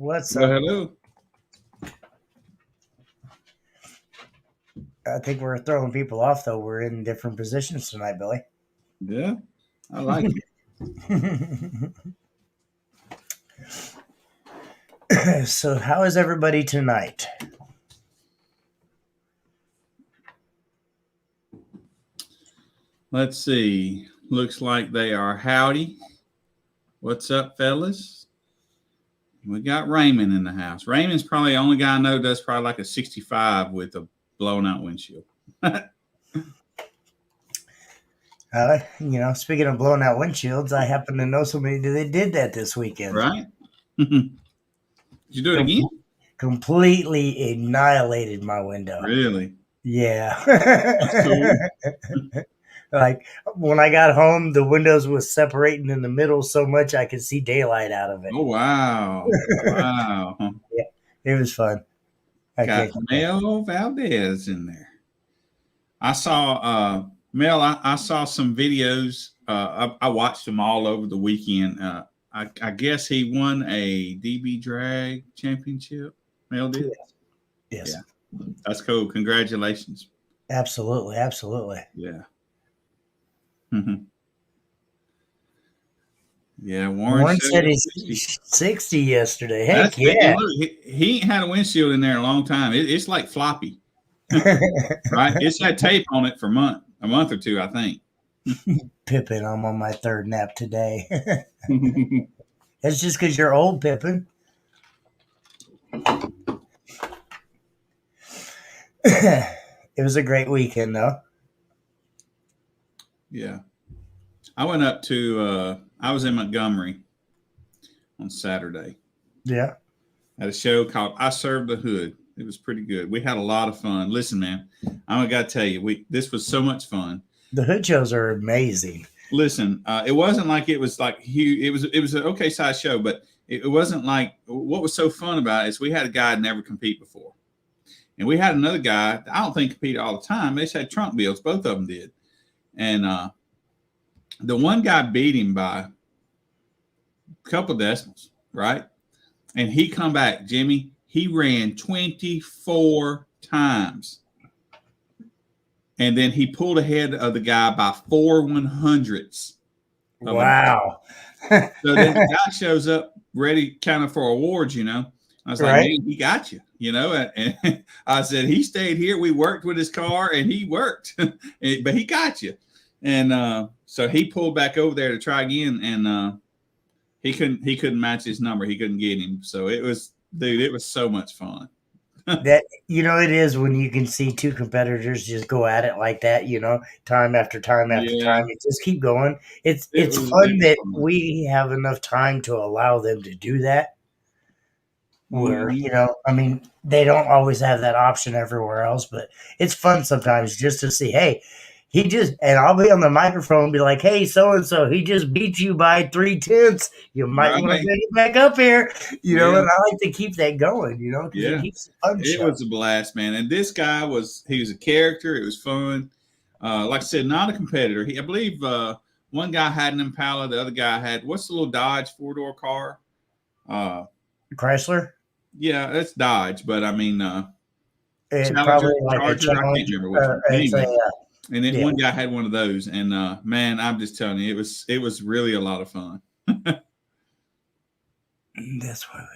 What's Well, up? hello. I think we're throwing people off, though. We're in different positions tonight, Billy. Yeah, I like it. So, how is everybody tonight? Let's see. Looks like they are howdy. What's up, fellas? We got Raymond in the house. Raymond's probably the only guy I know does probably like a 65 with a blown out windshield. Speaking of blowing out windshields, I happen to know somebody that did that this weekend. Right? Did you do it again? Completely annihilated my window. Really? Yeah. That's cool. Like when I got home, the windows was separating in the middle so much I could see daylight out of it. Oh, wow. Wow. Yeah, it was fun. Got Mel Valdez in there. I saw Mel. I saw some videos. I watched them all over the weekend. I guess he won a DB drag championship. Mel did. Yes. Yeah, that's cool. Congratulations. Absolutely. Yeah. Mm-hmm. Yeah, Warren said he's 60 yesterday. Heck That's yeah. Look, he ain't had a windshield in there in a long time. It's like floppy. Right? It's had tape on it for a month or two, I think. Pippin, I'm on my third nap today. It's just because you're old, Pippin. It was a great weekend, though. Yeah. I went up to I was in Montgomery on Saturday Yeah. at a show called I Serve the Hood. It was pretty good. We had a lot of fun. Listen, man, I'm gonna tell you, this was so much fun. The hood shows are amazing. Listen, it wasn't like it was like huge. It was an okay size show, but it wasn't like what was so fun about it is we had a guy never compete before, and we had another guy. I don't think competed all the time. They just had trunk bills. Both of them did, and the one guy beat him by a couple of decimals, right? And he come back, Jimmy. He ran 24 times. And then he pulled ahead of the guy by 4/100ths. Wow. So then the guy shows up ready kind of for awards, you know. I was like, Right. man, he got you, you know. And I said, he stayed here. We worked with his car and he worked, but he got you. And so he pulled back over there to try again. And he couldn't match his number. He couldn't get him. So it was so much fun. That it is when you can see two competitors just go at it like that, time after time after Yeah. time. It just keep going. It's It was fun that fun. we have enough time to allow them to do that. Where, I mean, they don't always have that option everywhere else, but it's fun sometimes just to see, hey, and I'll be on the microphone and be like, hey, so and so, he just beat you by 3/10. You might want to Right. bring it back up here, Yeah. and I like to keep that going, because Yeah. it keeps the fun It show. was a blast, man. And this guy he was a character. It was fun. Like I said, not a competitor. I believe one guy had an Impala. The other guy had, what's the little Dodge 4-door car? Chrysler? Yeah, it's Dodge, but I mean, It's Challenger, probably like Charger, a I can't remember which one. it's Anyway, and then yeah. one guy had one of those, and man, I'm just telling you, it was really a lot of fun. That's why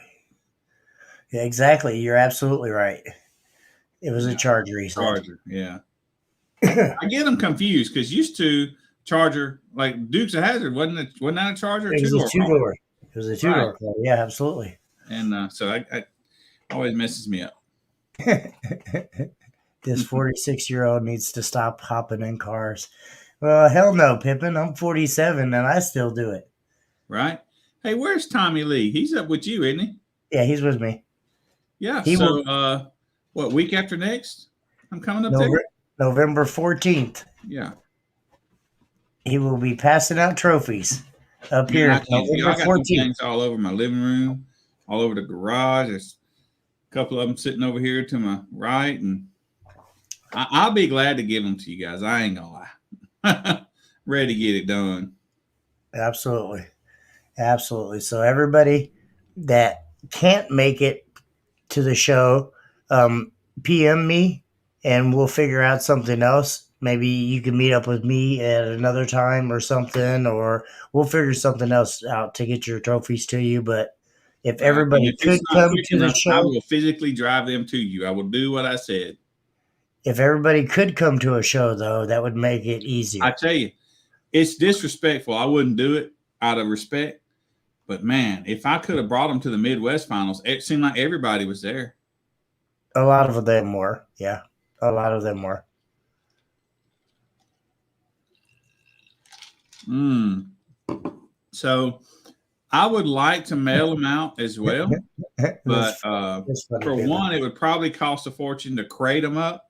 yeah, exactly. You're absolutely right. It was a Charger, he said. Charger, yeah. I get them confused because used to Charger, like Dukes of Hazzard, wasn't that a Charger? It was a two-door. It was a two-door car. Yeah, absolutely. And so I always messes me up. This 46-year-old needs to stop hopping in cars. Well, hell no, Pippin. I'm 47 and I still do it. Right? Hey, where's Tommy Lee? He's up with you, isn't he? Yeah, he's with me. Yeah. What, week after next? I'm coming up there? November 14th. Yeah. He will be passing out trophies up here. I got some things all over my living room, all over the garage. There's a couple of them sitting over here to my right, and I'll be glad to give them to you guys. I ain't gonna lie. Ready to get it done. Absolutely. Absolutely. So everybody that can't make it to the show, PM me and we'll figure out something else. Maybe you can meet up with me at another time or something, or we'll figure something else out to get your trophies to you. But if everybody could come to the show, I will physically drive them to you. I will do what I said. If everybody could come to a show, though, that would make it easier. I tell you, it's disrespectful. I wouldn't do it out of respect. But man, if I could have brought them to the Midwest finals, it seemed like everybody was there. A lot of them were. Yeah, a lot of them were. So I would like to mail them out as well. But for one, it would probably cost a fortune to crate them up.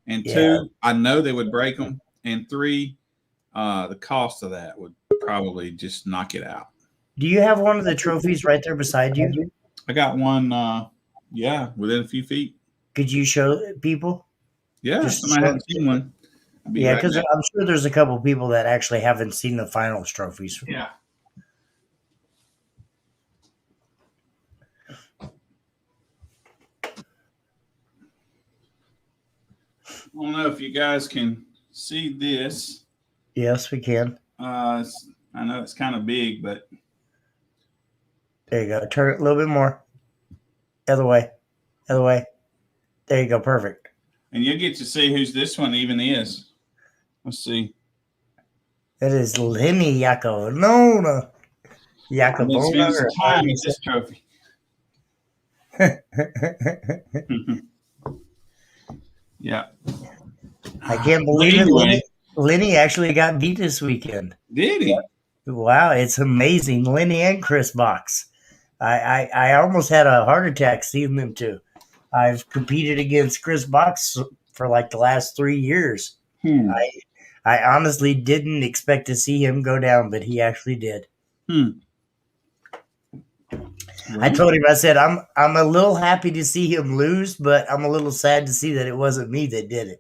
And two, I know they would break them. And three, the cost of that would probably just knock it out. Do you have one of the trophies right there beside you? I got one, within a few feet. Could you show people? Yeah, somebody hasn't seen one. Yeah, because I'm sure there's a couple people that actually haven't seen the finals trophies. Yeah. I don't know if you guys can see this. Yes, we can. I know it's kind of big, but there you go. Turn it a little bit more. Other way. Other way. There you go. Perfect. And you'll get to see whose this one even is. Let's see. It is Lenny Yaconona. I've been Yacobona. spending some Or time with this trophy. Yeah. I can't But believe anyway, it. Lenny actually got beat this weekend. did he? Wow, it's amazing. Lenny and Chris Box. I almost had a heart attack seeing them two. I've competed against Chris Box for like the last 3 years. I honestly didn't expect to see him go down, but he actually did. I told him, I said, I'm a little happy to see him lose, but I'm a little sad to see that it wasn't me that did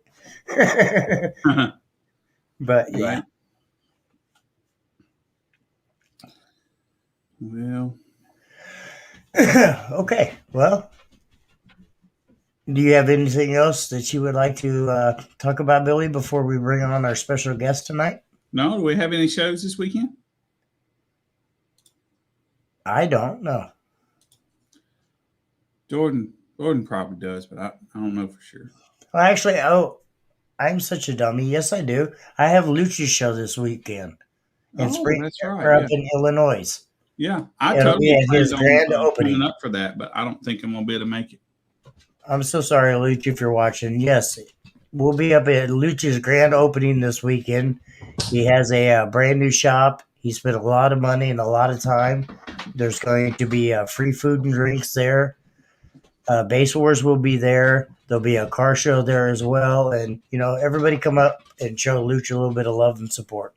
it. But yeah. Well. Okay. Well, do you have anything else that you would like to talk about, Billy, before we bring on our special guest tonight? No. Do we have any shows this weekend? I don't know. Jordan probably does, but I don't know for sure. Well, actually, I'm such a dummy. Yes, I do. I have Lucha's show this weekend in Spring, that's right. up in Illinois. Yeah, I It'll totally be at his grand opening. coming up for that, but I don't think I'm gonna be able to make it. I'm so sorry, Luch, if you're watching. Yes, we'll be up at Lucha's grand opening this weekend. He has a brand new shop. He spent a lot of money and a lot of time. There's going to be free food and drinks there. Base Wars will be there. There'll be a car show there as well. And, everybody come up and show Lucha a little bit of love and support.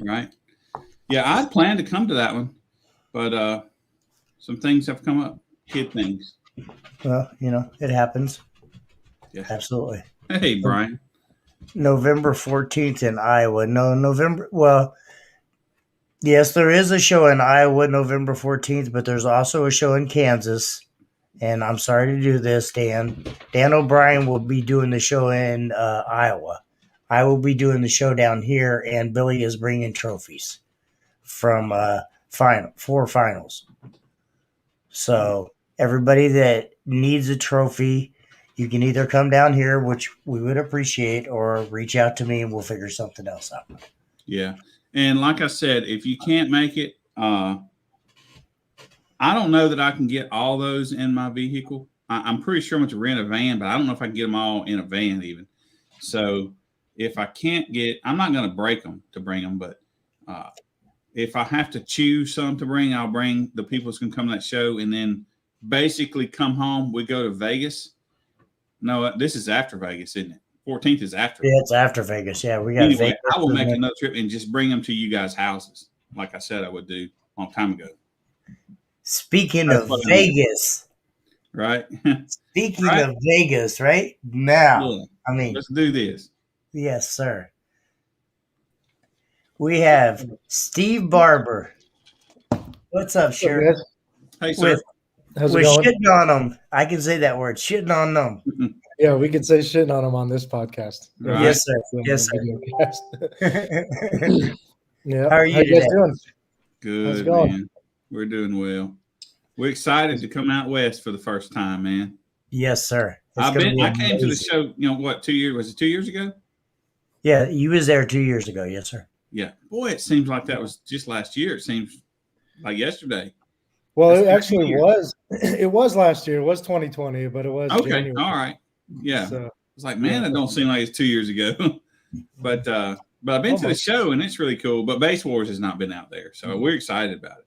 Right. Yeah, I'd planned to come to that one, but some things have come up. Kid things. Well, it happens. Yeah. Absolutely. Hey, Brian. November 14th in Iowa. No, November. Well, yes, there is a show in Iowa November 14th, but there's also a show in Kansas. And I'm sorry to do this, Dan. Dan O'Brien will be doing the show in Iowa. I will be doing the show down here, and Billy is bringing trophies from 4 finals. So everybody that needs a trophy, you can either come down here, which we would appreciate, or reach out to me and we'll figure something else out. Yeah. And like I said, if you can't make it, I don't know that I can get all those in my vehicle. I'm pretty sure I'm going to rent a van, but I don't know if I can get them all in a van even. So if I can't I'm not going to break them to bring them, but if I have to choose some to bring, I'll bring the people who's going to come to that show and then basically come home. We go to Vegas. No, this is after Vegas, isn't it? 14th is after. Yeah, it's after Vegas. Yeah, we got anyway, Vegas. I will make another trip and just bring them to you guys' houses, like I said I would do a long time ago. Speaking of Vegas, right? Speaking of Vegas, right now, yeah. I mean, let's do this. Yes, sir. We have Steve Barber. What's up, Sheriff? Hey, sir. How's it We're going? shitting on them. I can say that word, shitting on them. Yeah, we can say shitting on them on this podcast. Right. Yes, sir. Yes, sir. Yeah. How are you How you guys today? doing? Good, How's it going? man. We're doing well. We're excited to come out west for the first time, man. Yes, sir. I came to the show, 2 years, was it 2 years ago? Yeah, you was there 2 years ago. Yes, sir. Yeah. Boy, it seems like that was just last year. It seems like yesterday. Well, That's it 2 actually years. was. It was last year. It was 2020, but it was Okay. January. All right. Yeah. So, It's like, man, it don't seem like it's 2 years ago. but I've been to the show and it's really cool. But Base Wars has not been out there. So we're excited about it.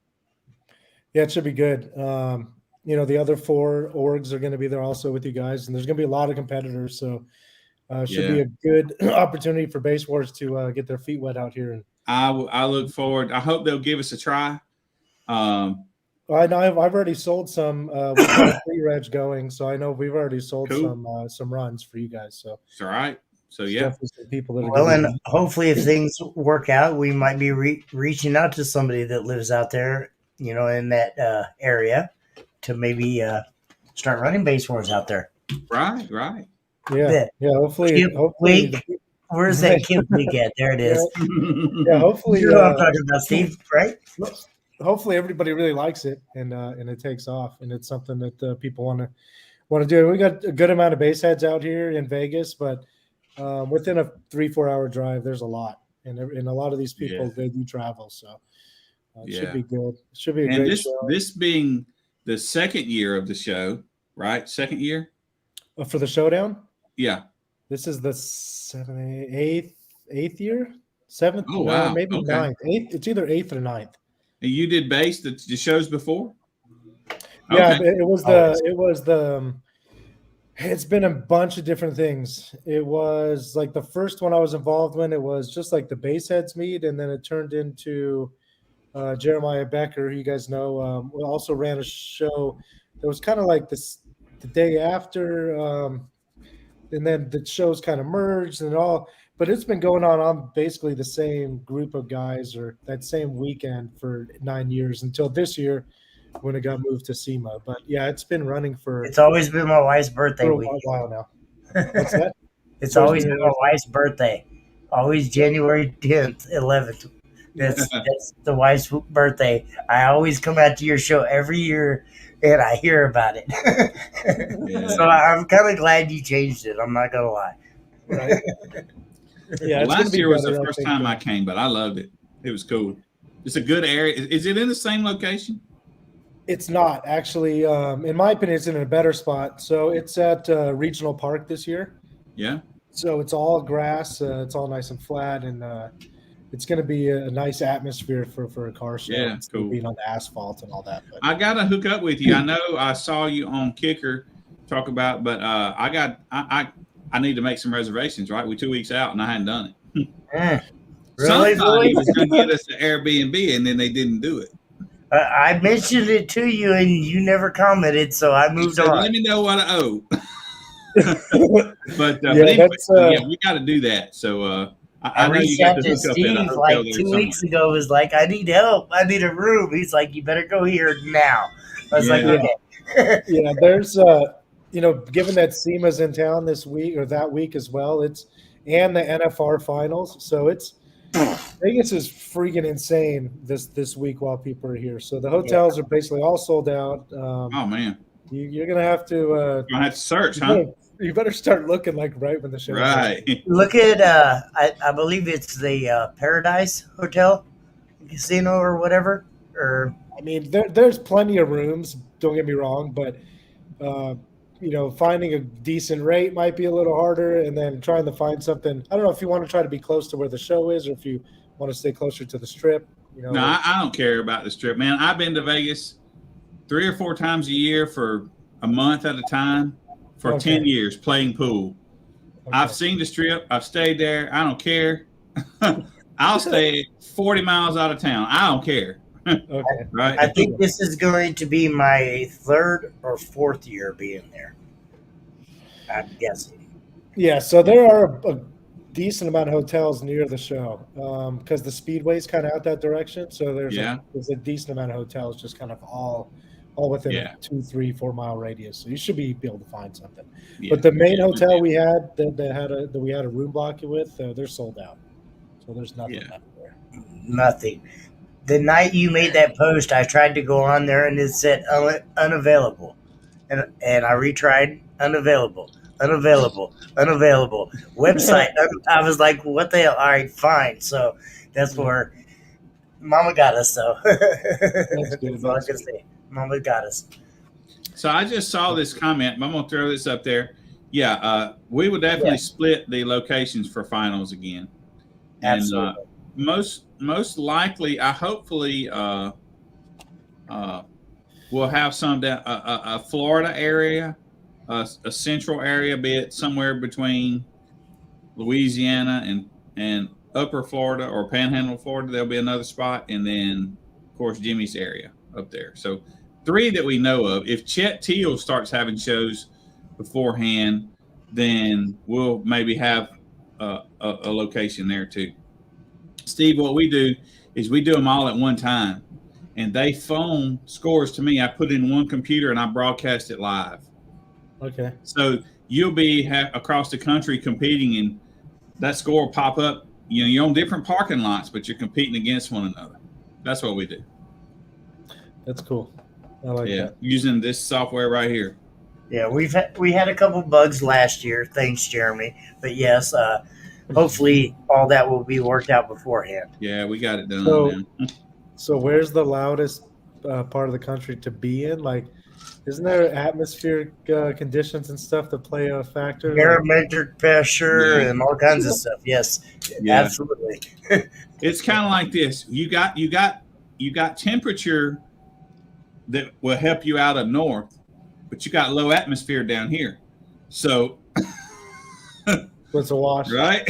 yeah, it should be good. The other 4 orgs are going to be there also with you guys, and there's going to be a lot of competitors. So it should be a good opportunity for Base Wars to get their feet wet out here. And I look forward. I hope they'll give us a try. I know I've already sold some. We've got a free reg going, so I know we've already sold some runs for you guys. So it's all right. So there's yeah, definitely some people that are Well, gonna and hopefully, if things work out, we might be reaching out to somebody that lives out there, in that area, to maybe start running Base Wars out there. right. yeah. Hopefully, Where's that Kid League at? There it is. yeah. Hopefully, You know what I'm talking about, Steve, right? Hopefully everybody really likes it and it takes off, and it's something that people want want to do it. We got a good amount of base heads out here in Vegas, but within a 3-4 hour drive, there's a lot, and a lot of these people they do travel, so it should be good. It should be a great show. This being the second year of the show, right? Second year for the showdown. Yeah, this is the eighth year, seventh. Oh wow, maybe ninth. Eighth. It's either eighth or ninth. And you did base the shows before? Yeah, it was the. It's been a bunch of different things. It was like the first one I was involved in. It was just like the base heads meet, and then it turned into Jeremiah Becker, who you guys know, also ran a show that was kind of like this the day after, and then the shows kind of merged and all. But it's been going on basically the same group of guys or that same weekend for 9 years until this year when it got moved to SEMA. But yeah, it's been running for. It's always been my wife's birthday for week. a while now. What's that? It's always been my wife's birthday. Always January 10th, 11th. That's the wife's birthday. I always come out to your show every year, and I hear about it. So I'm kind of glad you changed it. I'm not gonna lie. Right. Yeah. Last year was the first time I came, but I loved it. It was cool. It's a good area. Is it in the same location? It's not actually. In my opinion, it's in a better spot. So it's at Regional Park this year. Yeah. So it's all grass. It's all nice and flat, and it's going to be a nice atmosphere for a car show. Yeah, it's cool. Being on the asphalt and all that. But. I got to hook up with you. I know I saw you on Kicker talk about, but I need to make some reservations. Right, we're 2 weeks out, and I hadn't done it. Really? Somebody was going to get us the Airbnb, and then they didn't do it. I mentioned it to you, and you never commented, so I moved on. Let me know what I owe. But anyway, we got to do that. So I know you got to hook up in a hotel like 2 weeks ago. Was like, I need help. I need a room. He's like, you better go here now. I was like, okay. Yeah, there's given that SEMA's in town this week or that week as well, and the NFR finals, so it's. Vegas is freaking insane this week while people are here. So the hotels are basically all sold out. Oh man, you're gonna have to. You're gonna have to search, huh? You better start looking like right when the show. Right. Look at I believe it's the Paradise Hotel, Casino or whatever. Or I mean, there's plenty of rooms. Don't get me wrong, but finding a decent rate might be a little harder, and then trying to find something. I don't know if you want to try to be close to where the show is, or if you want to stay closer to the Strip. No, I don't care about the Strip, man. I've been to Vegas 3 or 4 times a year for a month at a time for 10 years playing pool. Okay. I've seen the Strip. I've stayed there. I don't care. I'll stay 40 miles out of town. I don't care. Okay. Right. I think this is going to be my 3rd or 4th year being there. I'm guessing. Yeah, so there are a decent amount of hotels near the show because the Speedway's kind of out that direction. So there's a decent amount of hotels just kind of all within a 2, 3, 4 mile radius. So you should be able to find something. Yeah. But the main hotel we had that we had a room block with, they're sold out. So there's nothing out there. Nothing. The night you made that post, I tried to go on there and it said unavailable. And I retried unavailable. Website. I was like, what the hell? All right, fine. So that's where Mama got us, though. That's all I can say. Mama got us. So I just saw this comment. I'm going to throw this up there. Yeah, we would definitely split the locations for finals again. And absolutely. Most likely, hopefully we'll have some down a Florida area, a central area, be it somewhere between Louisiana and Upper Florida or Panhandle, Florida. There'll be another spot, and then of course Jimmy's area up there. So 3 that we know of. If Chet Teal starts having shows beforehand, then we'll maybe have a location there too. Steve, what we do is we do them all at one time, and they phone scores to me. I put in one computer and I broadcast it live. Okay. So you'll be across the country competing, and that score will pop up. You're on different parking lots, but you're competing against one another. That's what we do. That's cool. I like that. Using this software right here. Yeah, we had a couple bugs last year. Thanks, Jeremy. But yes, hopefully all that will be worked out beforehand. Yeah, we got it done So, now. so where's the loudest part of the country to be in? Like, isn't there atmospheric conditions and stuff that play a factor? Like, Barometric pressure Yeah, and all kinds of stuff. Yes, yeah. absolutely. It's kind of like this. You got temperature that will help you out up north, but you got low atmosphere down here. So, what's a wash? right?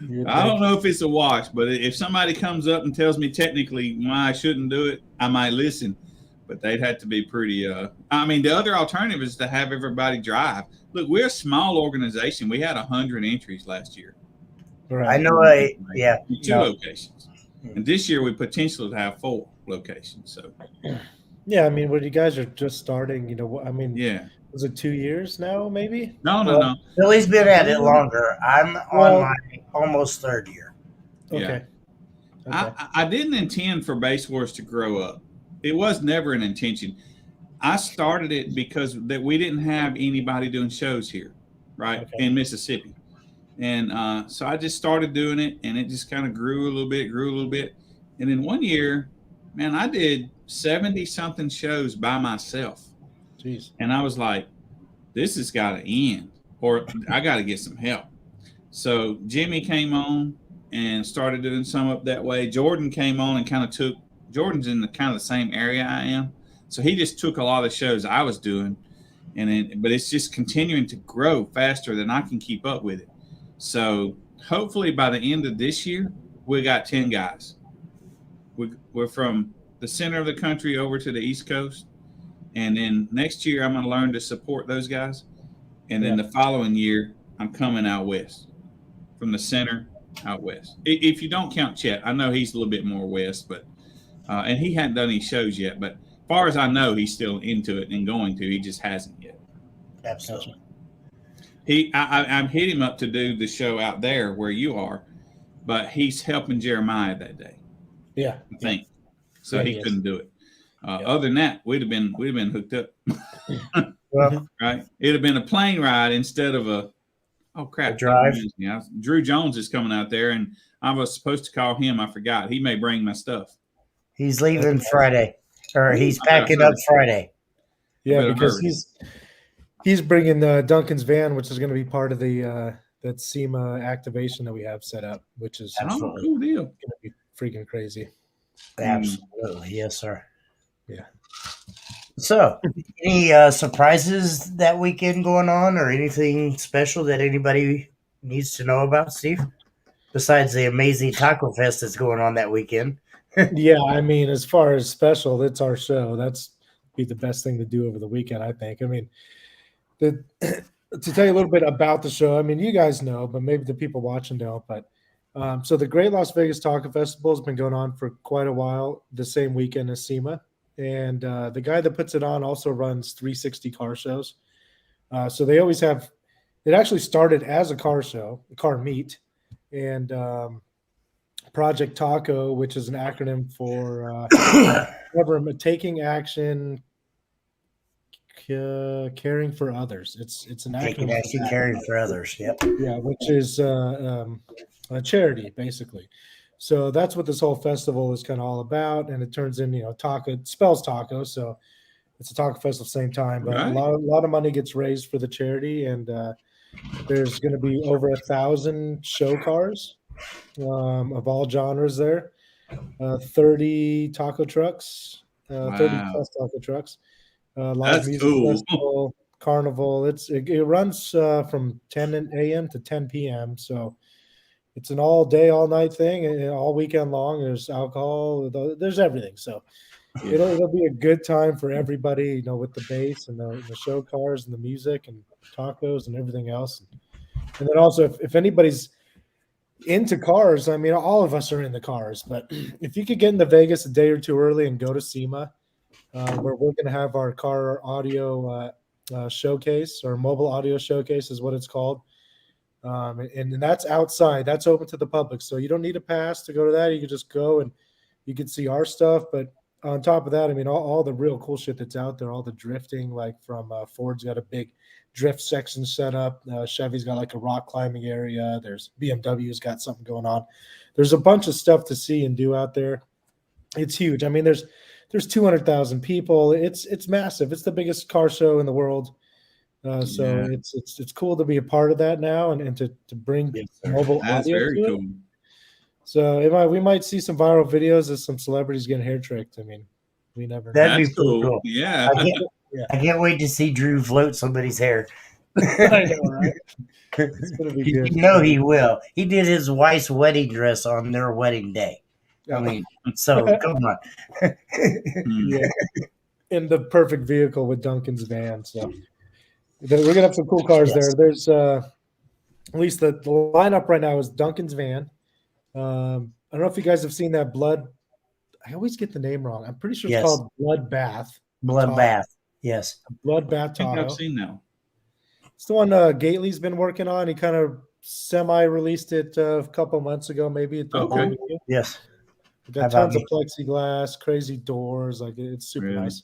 You I don't think? know if it's a wash, but if somebody comes up and tells me technically why I shouldn't do it, I might listen. But they'd have to be pretty. I mean, the other alternative is to have everybody drive. Look, we're a small organization. We had 100 entries last year. I Right. know. Yeah. Two No. locations, and this year we potentially have 4 locations. So Yeah, I mean, when you guys are just starting, I mean, yeah, was it 2 years now, maybe? no, no, Well, no, Billy's been at it longer. I'm on Well, my almost third year. yeah. okay. Okay. I didn't intend for Base Wars to grow up. It was never an intention. I started it because that we didn't have anybody doing shows here, right, Okay. in Mississippi, and so I just started doing it, and it just kind of grew a little bit, and then one year, man, I did 70 something shows by myself, Jeez. and I was like, this has got to end, or I got to get some help. So Jimmy came on and started doing some up that way. Jordan came on and kind of took. Jordan's in the kind of the same area I am, so he just took a lot of the shows I was doing, but it's just continuing to grow faster than I can keep up with it. So hopefully by the end of this year, we got 10 guys. We're from the center of the country over to the East Coast, and then next year I'm going to learn to support those guys, and then the following year I'm coming out west from the center out west. If you don't count Chet, I know he's a little bit more west, but and he hadn't done any shows yet. But as far as I know, he's still into it and going to. He just hasn't yet. Absolutely. I hit him up to do the show out there where you are, but he's helping Jeremiah that day. Yeah. I think so. Yeah, he he couldn't do it. Other than that, we'd have been hooked up. Well, Right? It'd have been a plane ride instead of a crap drive. Drew Jones is coming out there, and I was supposed to call him. I forgot. He may bring my stuff. He's leaving Friday, or he's packing up Friday. Yeah, Better because hurry. he's bringing Duncan's van, which is going to be part of the that SEMA activation that we have set up, which is going Oh, cool deal. to be freaking crazy. Absolutely, yes, sir. Yeah. So, any surprises that weekend going on, or anything special that anybody needs to know about, Steve? Besides the amazing Taco Fest that's going on that weekend. Yeah, I mean, as far as special, it's our show. That's be the best thing to do over the weekend, I think. I mean, to tell you a little bit about the show, I mean, you guys know, but maybe the people watching don't. But so the Great Las Vegas Taco Festival has been going on for quite a while, the same weekend as SEMA. And the guy that puts it on also runs 360 car shows. So they always have – it actually started as a car show, a car meet. And Project Taco, which is an acronym for taking action, caring for others. It's an Taking acronym. action, caring for others. Yep. Yeah, which is a charity, basically. So that's what this whole festival is kind of all about, and it turns in, taco. It spells taco, so it's a taco festival at the same time. But Right. a lot of money gets raised for the charity, and there's going to be over 1,000 show cars of all genres there. 30 taco trucks, 30 Wow. plus taco trucks. Live That's music cool. festival, carnival. It runs from 10 a.m. to 10 p.m. So it's an all day, all night thing, and all weekend long. There's alcohol, there's everything. So it'll be a good time for everybody, with the bass and the show cars and the music and tacos and everything else. And then also, if anybody's into cars, I mean, all of us are into cars, but if you could get into Vegas a day or two early and go to SEMA, where we're going to have our car audio showcase, or mobile audio showcase is what it's called. And that's outside. That's open to the public. So you don't need a pass to go to that. You can just go and you can see our stuff. But on top of that, I mean, all the real cool shit that's out there, all the drifting, like from Ford's got a big drift section set up. Chevy's got like a rock climbing area. There's BMW's got something going on. There's a bunch of stuff to see and do out there. It's huge. I mean, there's 200,000 people. It's massive. It's the biggest car show in the world. So it's cool to be a part of that now and to bring mobile That's audio very to cool. it. So we might see some viral videos of some celebrities getting hair tricked. I mean, we never know. That'd be That's pretty cool. cool. Yeah. I can't wait to see Drew float somebody's hair. I know, right? It's gonna be You good. know he will. He did his wife's wedding dress on their wedding day. I mean, so come on. Yeah, in the perfect vehicle with Duncan's van. So we're gonna have some cool cars Yes. there. There's at least the lineup right now is Duncan's van. I don't know if you guys have seen that Blood. I always get the name wrong. I'm pretty sure it's Yes. called Bloodbath. Bloodbath. Yes. Bloodbath I think Tahoe. I've seen that one. It's the one Gately's been working on. He kind of semi-released it a couple months ago, maybe at the Okay. barbecue. Yes. We got How about tons of plexiglass, crazy doors. Like it's super Really? nice.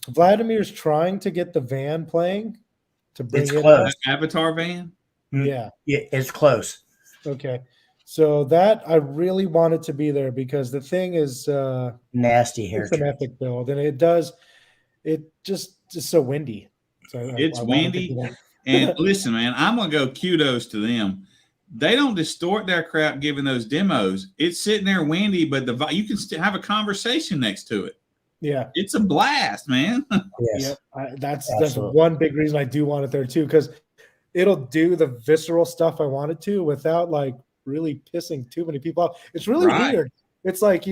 Vladimir's trying to get the van playing to bring It's it close. out. Avatar van? Yeah. Yeah, it's close. Okay. So that I really wanted to be there because the thing is Nasty hair it's an trim. epic build and it just so windy. So It's I wanted to windy. be there. And listen, man, I'm gonna go kudos to them. They don't distort their crap giving those demos. It's sitting there windy, but you can still have a conversation next to it. Yeah. It's a blast, man. Yes. Yep. That's Absolutely. one big reason I do want it there too, because it'll do the visceral stuff I want it to without like really pissing too many people off. It's really Right. weird. It's like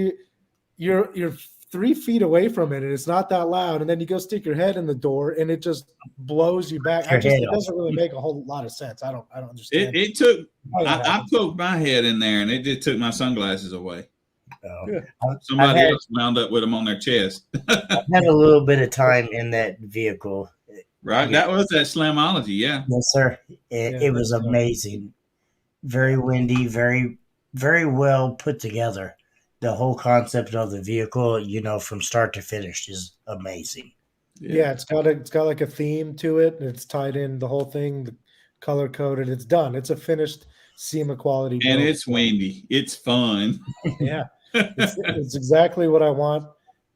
you're 3 feet away from it and it's not that loud, and then you go stick your head in the door and it just blows you back. Your head It off. doesn't really make a whole lot of sense. I don't understand. It took. how that I happens. poked my head in there, and it just took my sunglasses away. Oh. Yeah. Somebody had- else wound up with them on their chest. I've had a little bit of time in that vehicle. Right? That was that Slamology. Yeah. Yes, sir. It was that's amazing. Very windy, very, very well put together. The whole concept of the vehicle, from start to finish is amazing. Yeah, it's got like a theme to it, and it's tied in the whole thing, the color coded. It's done. It's a finished SEMA quality. And build. it's windy. It's fun. Yeah, it's exactly what I want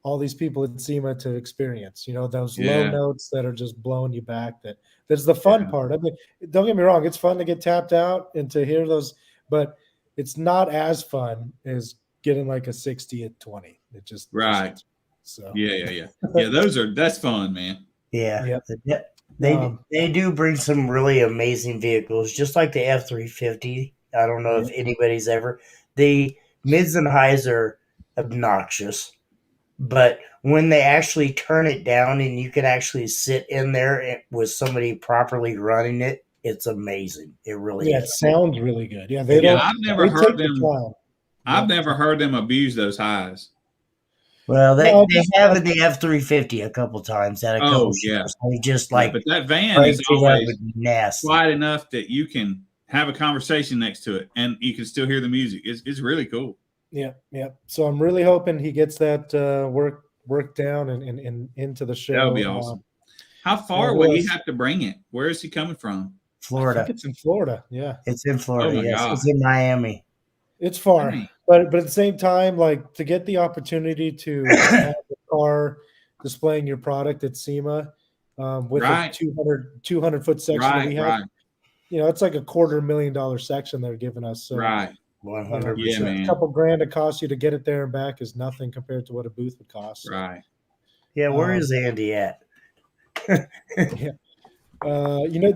all these people at SEMA to experience. Those low Yeah. notes that are just blowing you back. That's the fun Yeah. part. I mean, don't get me wrong. It's fun to get tapped out and to hear those, but it's not as fun as getting like a 60 at 20. It just Right. So Yeah. That's fun, man. Yeah. Yep. They do bring some really amazing vehicles, just like the F-350. I don't know if anybody's ever. The mids and highs are obnoxious, but when they actually turn it down and you can actually sit in there with somebody properly running it, it's amazing. It really it is. sounds really good. Yeah, I've never they heard take the them. time. I've never heard them abuse those highs. Well, they No, have in the F-350 a couple times at a couple yeah. shows. They just like But that van break is it up always with nasty. quiet enough that you can have a conversation next to it, and you can still hear the music. It's really cool. Yeah. So I'm really hoping he gets that work down and into the show. That would be awesome. How far it would he was- have to bring it? Where is he coming from? I Florida. think it's in Florida. Yeah, It's in Florida. Oh my Yes, God. it's in Miami. it's far, Dang. but at the same time, like to get the opportunity to have the car displaying your product at SEMA with Right. a 200 foot section that we have, Right. it's like a $250,000 section they're giving us. So Right. 100%. Yeah, man. a couple grand it costs you to get it there and back is nothing compared to what a booth would cost. So, Right. Yeah, where is Andy at? do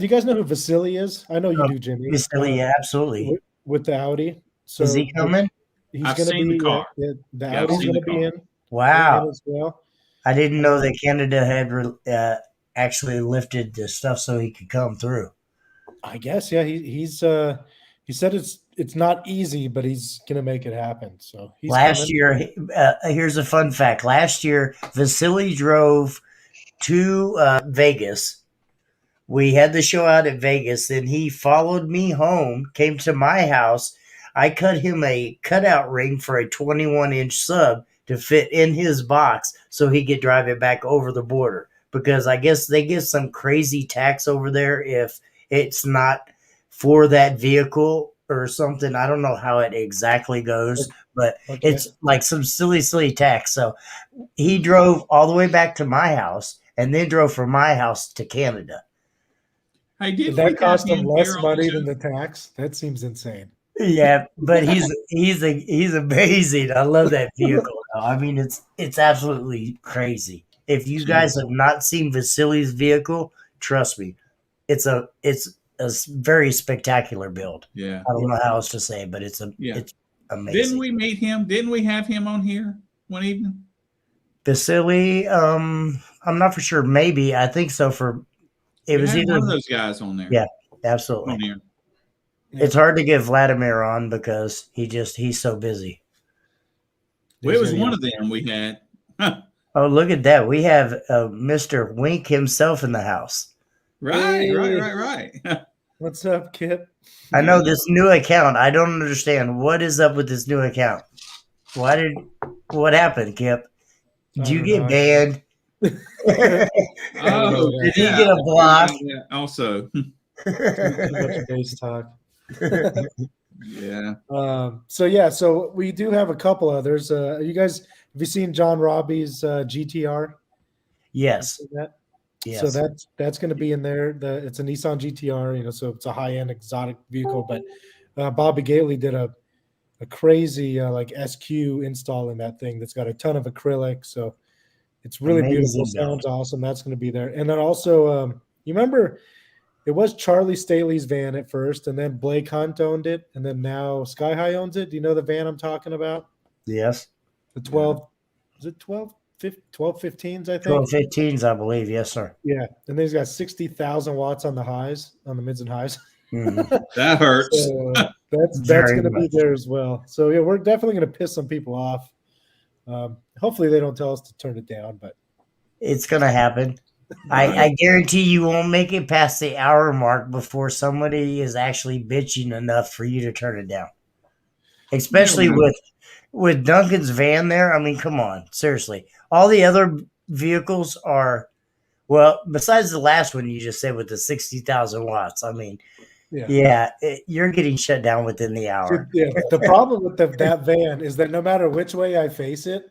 you guys know who Vasily is? I know you do, Jimmy. Vasily, yeah, absolutely. With the Audi. So Is he coming? He's I've going to seen be the car. the Yeah, I've Audi's seen going to the be car. in Wow. as well. I didn't know that Canada had actually lifted the stuff so he could come through. I guess, yeah. He said it's not easy, but he's going to make it happen. So he's Last coming. year, here's a fun fact. Last year, Vasily drove to Vegas. We had the show out at Vegas. Then he followed me home, came to my house. I cut him a cutout ring for a 21-inch sub to fit in his box so he could drive it back over the border. Because I guess they get some crazy tax over there if it's not for that vehicle or something. I don't know how it exactly goes, but it's like some silly tax. So he drove all the way back to my house and then drove from my house to Canada. Hey, Did that cost him less money than the tax? That seems insane. Yeah, but he's amazing. I love that vehicle. I mean, it's absolutely crazy. If you guys have not seen Vasili's vehicle, trust me, it's a very spectacular build. Yeah, I don't know how else to say, but it's amazing. Didn't we meet him? Didn't we have him on here one evening? Vasily, I'm not for sure. Maybe I think so. It was either one of those guys on there. Yeah, absolutely. On here. It's hard to get Vladimir on because he's so busy. Well, it was one of them we had. Oh, look at that. We have Mr. Wink himself in the house. Right. What's up, Kip? I know this new account. I don't understand. What is up with this new account? What happened, Kip? Did you get banned? Did he get a block? Yeah, also. Too much base talk. Yeah. So we do have a couple others. You guys, have you seen John Robbie's GTR? Yes. Yes. So that's going to be in there. It's a Nissan GTR, so it's a high-end exotic vehicle. But Bobby Gately did a crazy like SQ install in that thing that's got a ton of acrylic. So it's really beautiful. Sounds awesome. That's going to be there. And then also, you remember it was Charlie Staley's van at first, and then Blake Hunt owned it, and then now Sky High owns it. Do you know the van I'm talking about? Yes. The 12, is it 1215s, I think? 1215s, I believe. Yes, sir. Yeah. And then he's got 60,000 watts on the highs, on the mids and highs. Mm-hmm. That hurts. So that's going to be there as well. So, yeah, we're definitely going to piss some people off. Hopefully they don't tell us to turn it down, but it's going to happen. I guarantee you won't make it past the hour mark before somebody is actually bitching enough for you to turn it down. Especially with Duncan's van there. I mean, come on, seriously. All the other vehicles are, well, besides the last one you just said with the 60,000 watts. I mean, you're getting shut down within the hour. Yeah, the problem with that van is that no matter which way I face it,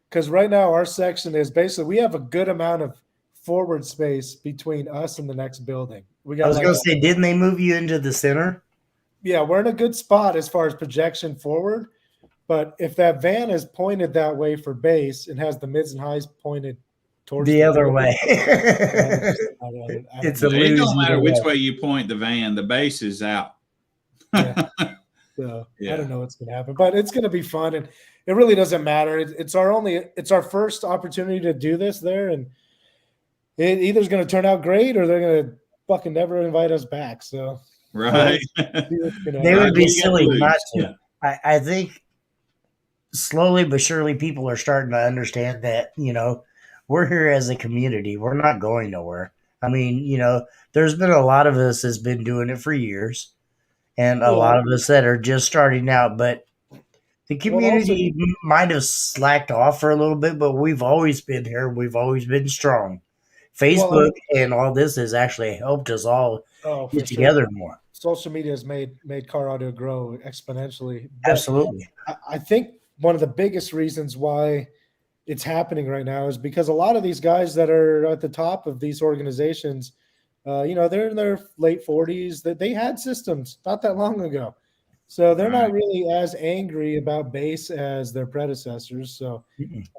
because right now our section is basically we have a good amount of forward space between us and the next building. I was going to say, didn't they move you into the center? Yeah, we're in a good spot as far as projection forward. But if that van is pointed that way for base and has the mids and highs pointed towards the other way, it's a lose. It don't matter which way you point the van, the base is out. Yeah. So I don't know what's going to happen, but it's going to be fun, and it really doesn't matter. It's our first opportunity to do this there, and it either is going to turn out great or they're going to fucking never invite us back. So right, they would be silly not to. I think slowly but surely people are starting to understand that we're here as a community. We're not going nowhere. I mean, there's been a lot of us that's been doing it for years, and a lot of us that are just starting out, but the community might have slacked off for a little bit, but we've always been here. We've always been strong. Facebook and all this has actually helped us all get together more. Social media has made Car Audio grow exponentially. But absolutely. I think one of the biggest reasons why it's happening right now is because a lot of these guys that are at the top of these organizations, they're in their late 40s. That they had systems not that long ago. So they're not really as angry about bass as their predecessors. So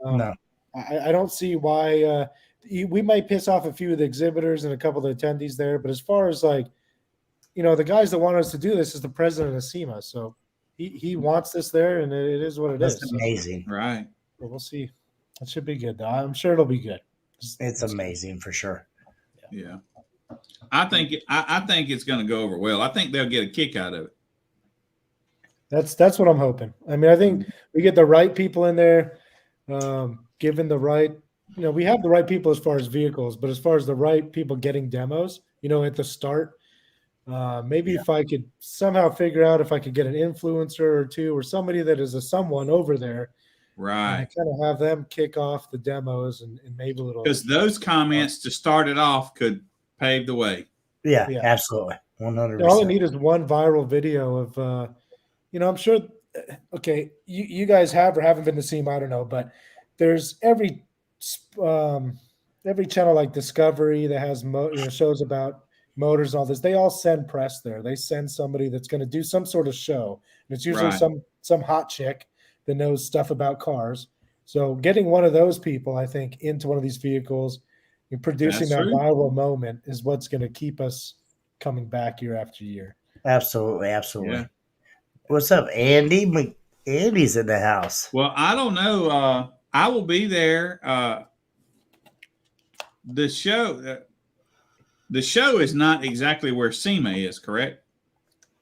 no. I don't see why we might piss off a few of the exhibitors and a couple of the attendees there. But as far as the guys that want us to do this is the president of SEMA. So he wants this there, and it is what it is. That's amazing. So, right. Well, we'll see. It should be good, though. I'm sure it'll be good. It's amazing for sure. Yeah. I think it's going to go over well. I think they'll get a kick out of it. That's what I'm hoping. I mean, I think we get the right people in there, given the right, we have the right people as far as vehicles, but as far as the right people getting demos, at the start, Maybe if I could somehow figure out if I could get an influencer or two or somebody that is a someone over there, and Right. kind of have them kick off the demos and maybe a little. Because those comments to start it off could pave the way. Yeah, Yeah. absolutely. 100%. All I need is one viral video of, I'm sure. Okay, you guys have or haven't been to SEMA, I don't know, but there's every channel like Discovery that has shows about motors and all this. They all send press there. They send somebody that's going to do some sort of show, and it's usually Right. some hot chick that knows stuff about cars. So getting one of those people, I think, into one of these vehicles and producing That's that true. viral moment is what's going to keep us coming back year after year. Absolutely. Absolutely. Yeah. What's up, Andy? Andy's in the house. Well, I don't know. I will be there. The show is not exactly where SEMA is, correct?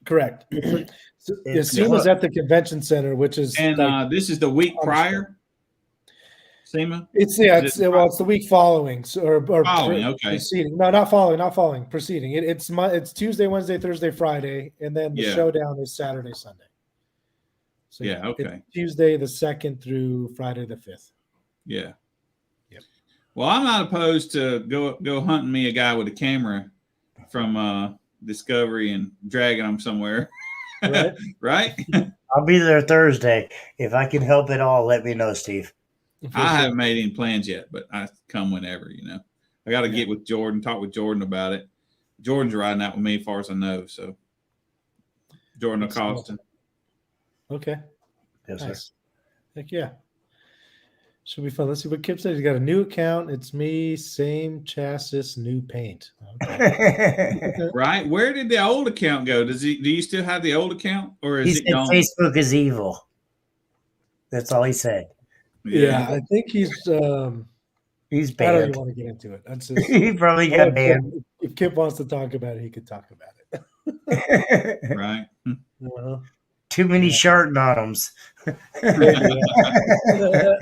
Correct. It's SEMA's what? at the convention center, which is And this is the week prior. SEMA. it's Is it the week following, or Following, okay. preceding. No, not following, preceding. It's Tuesday, Wednesday, Thursday, Friday, and then the Yeah. showdown is Saturday, Sunday. So Yeah, okay. it's Tuesday the 2nd through Friday the 5th. Yeah. Yep. Well, I'm not opposed to go hunting me a guy with a camera from Discovery and dragging him somewhere. Right? Right? I'll be there Thursday. If I can help at all, let me know, Steve. I haven't made any plans yet, but I come whenever, I got to get with Jordan, talk with Jordan about it. Jordan's riding out with me as far as I know. So Jordan Acosta. Okay. Yes, sir. Nice. Heck yeah. Should be fun. Let's see what Kip said. He's got a new account. It's me, same chassis, new paint. Okay. Right? Where did the old account go? Do you still have the old account, or He is said it gone? Facebook is evil. That's all he said. Yeah, I think he's He's I don't even banned. want to get into it. That's just, He probably I'll got let banned. Kip- if Kip wants to talk about it, he could talk about it. Right. Uh-huh. Too many shark bottoms.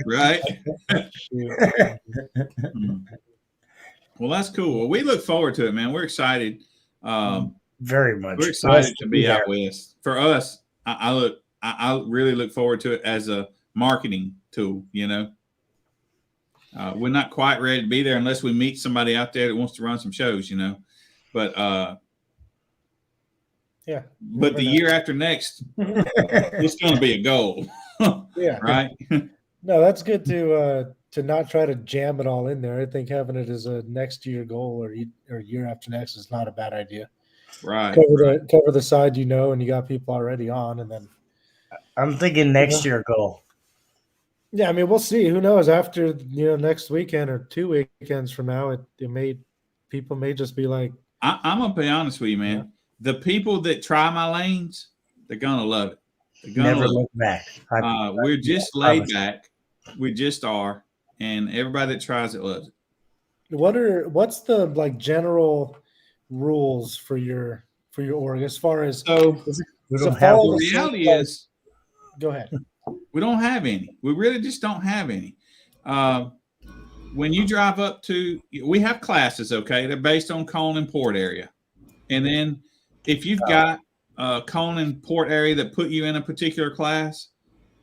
Right. Shoot. Well, that's cool. Well, we look forward to it, man. We're excited. Very much. We're excited Blessed to be there. out west. For us, I really look forward to it as a marketing tool. We're not quite ready to be there unless we meet somebody out there that wants to run some shows. But Yeah. but the year after next, it's going to be a goal, Yeah. right? No, that's good to not try to jam it all in there. I think having it as a next year goal or year after next is not a bad idea. Right. Cover the side, and you got people already on, and then I'm thinking next year goal. yeah, I mean we'll see. Who knows? After next weekend or 2 weekends from now, people may just be like, I'm gonna be honest with you, man. Yeah. The people that try my lanes, they're gonna love it. They're gonna Never love look back. it. We're just laid back. We just are, and everybody that tries it loves it. what's the general rules for your org as far as So We So don't have follow the the reality is, go ahead. we don't have any. We really just don't have any. When you drive up to, we have classes, okay? They're based on cone and port area. And then if you've got a cone and port area that put you in a particular class,